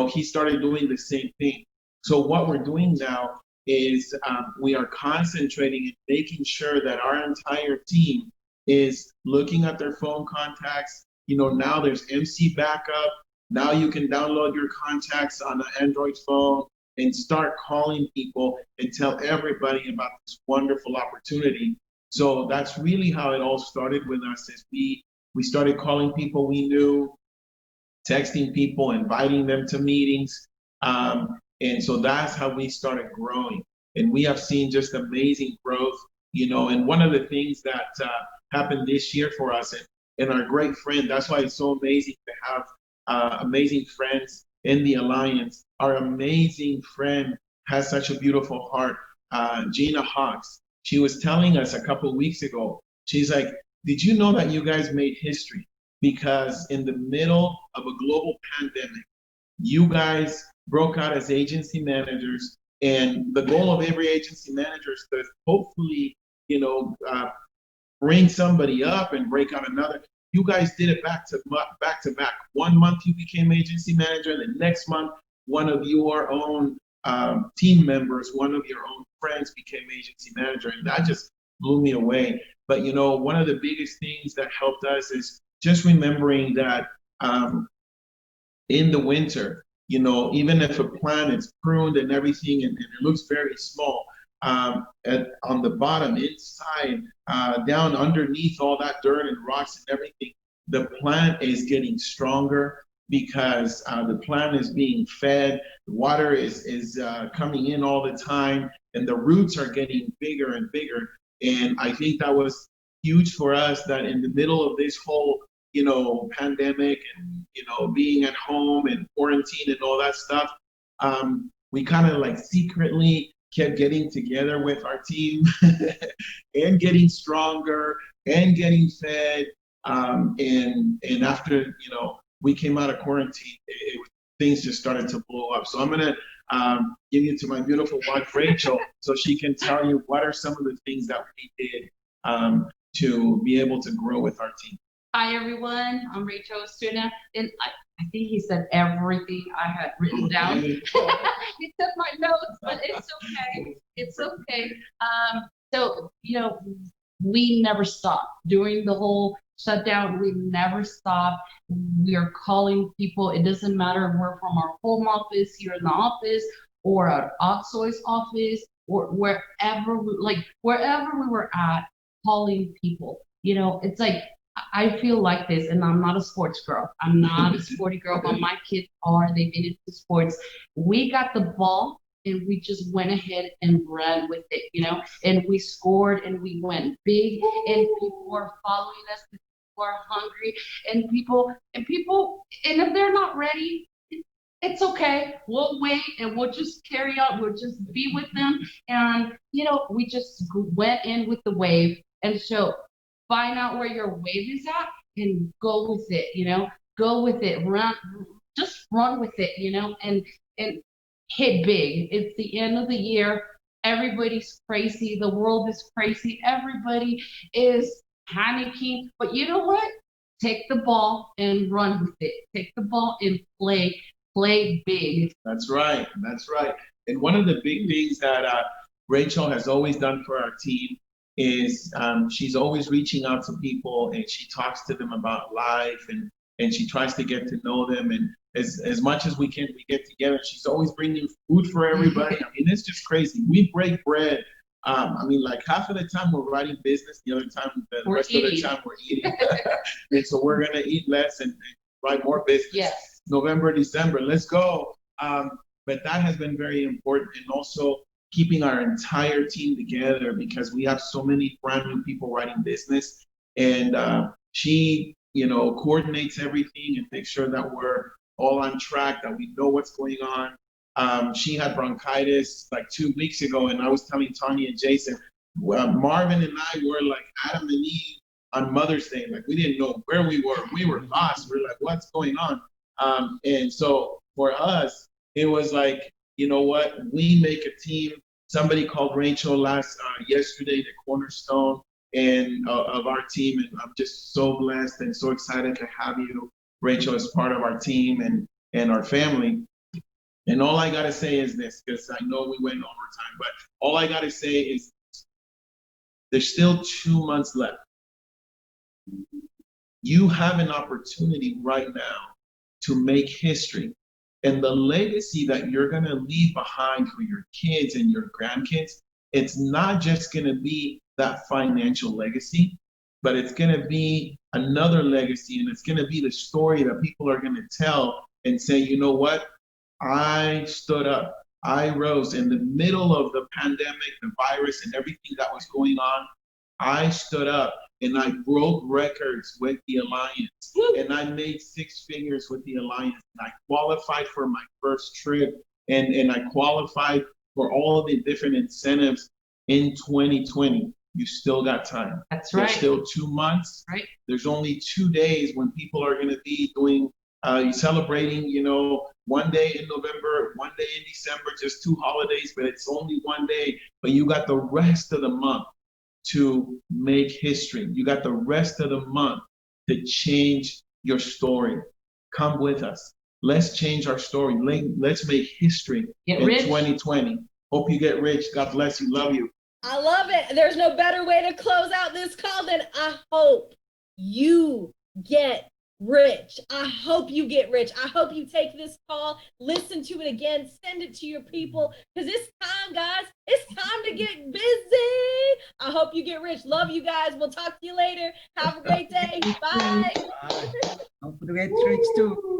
Speaker 8: he started doing the same thing. So what we're doing now is we are concentrating and making sure that our entire team is looking at their phone contacts. You know, now there's MC backup. Now you can download your contacts on an Android phone and start calling people and tell everybody about this wonderful opportunity. So that's really how it all started with us. Is we started calling people we knew, texting people, inviting them to meetings. And so that's how we started growing. And we have seen just amazing growth, you know. And one of the things that happened this year for us, and our great friend, that's why it's so amazing to have amazing friends in the Alliance. Our amazing friend has such a beautiful heart, Gina Hawks. She was telling us a couple of weeks ago, she's like, did you know that you guys made history? Because in the middle of a global pandemic, you guys broke out as agency managers, and the goal of every agency manager is to hopefully, you know, bring somebody up and break out another. You guys did it back to back. 1 month you became agency manager, and the next month one of your own team members, one of your own friends became agency manager, and that just blew me away. But you know, one of the biggest things that helped us is just remembering that in the winter, you know, even if a plant is pruned and everything, and it looks very small, on the bottom, inside, down underneath all that dirt and rocks and everything, the plant is getting stronger because the plant is being fed, the water is coming in all the time, and the roots are getting bigger and bigger. And I think that was huge for us, that in the middle of this whole, you know, pandemic and, you know, being at home and quarantine and all that stuff, we kind of like secretly kept getting together with our team and getting stronger and getting fed. And after, you know, we came out of quarantine, things just started to blow up. So I'm gonna give you to my beautiful wife, Rachel, so she can tell you what are some of the things that we did to be able to grow with our team.
Speaker 9: Hi, everyone. I'm Rachel Ostuna, and I think he said everything I had written down. He took my notes, but it's okay. It's okay. So, you know, we never stopped. During the whole shutdown, we never stopped. We are calling people. It doesn't matter if we're from our home office here in the office or our Oxoy's office or wherever we were at, calling people. You know, it's like, I feel like this, and I'm not a sports girl. I'm not a sporty girl, but my kids are. They've been into sports. We got the ball, and we just went ahead and ran with it, you know, and we scored, and we went big, and people were following us. People were hungry, and people, and if they're not ready, it's okay. We'll wait, and we'll just carry on. We'll just be with them, and, you know, we just went in with the wave, and so find out where your wave is at and go with it, you know, go with it, just run with it, you know, and hit big. It's the end of the year. Everybody's crazy. The world is crazy. Everybody is panicking, but you know what? Take the ball and run with it. Take the ball and play big.
Speaker 8: That's right. That's right. And one of the big things that Rachel has always done for our team is she's always reaching out to people, and she talks to them about life, and she tries to get to know them. And as much as we can, we get together. She's always bringing food for everybody. I mean, it's just crazy. We break bread. I mean, like half of the time we're writing business, the other time, the rest of the time we're eating. And so we're going to eat less and write more business.
Speaker 9: Yes.
Speaker 8: November, December, let's go. But that has been very important. And also keeping our entire team together, because we have so many brand new people writing business, and she, you know, coordinates everything and makes sure that we're all on track, that we know what's going on. She had bronchitis like 2 weeks ago, and I was telling Tanya and Jason, Marvin and I were like Adam and Eve on Mother's Day. Like, we didn't know where we were. We were lost. We were like, what's going on? And so for us, it was like, you know what? We make a team. Somebody called Rachel yesterday, the cornerstone of our team, and I'm just so blessed and so excited to have you, Rachel, as part of our team and our family. And all I got to say is this, because I know we went overtime, but all I got to say is there's still 2 months left. You have an opportunity right now to make history. And the legacy that you're going to leave behind for your kids and your grandkids, it's not just going to be that financial legacy, but it's going to be another legacy. And it's going to be the story that people are going to tell and say, you know what? I stood up. I rose in the middle of the pandemic, the virus, and everything that was going on. I stood up and I broke records with the Alliance. And I made 6 figures with the Alliance. And I qualified for my first trip. And I qualified for all the different incentives in 2020. You still got time.
Speaker 9: That's right.
Speaker 8: There's still 2 months.
Speaker 9: Right.
Speaker 8: There's only 2 days when people are going to be doing celebrating, you know, 1 day in November, 1 day in December, just 2 holidays, but it's only 1 day. But you got the rest of the month to make history. You got the rest of the month to change your story. Come with us. Let's change our story. Let's make history in 2020. Hope you get rich. God bless you. Love you.
Speaker 2: I love it. There's no better way to close out this call than I hope you get rich. I hope you get rich. I hope you take this call, listen to it again, send it to your people, because it's time, guys. It's time to get busy. I hope you get rich. Love you guys. We'll talk to you later. Have a great day. Bye.
Speaker 7: Don't forget rich too.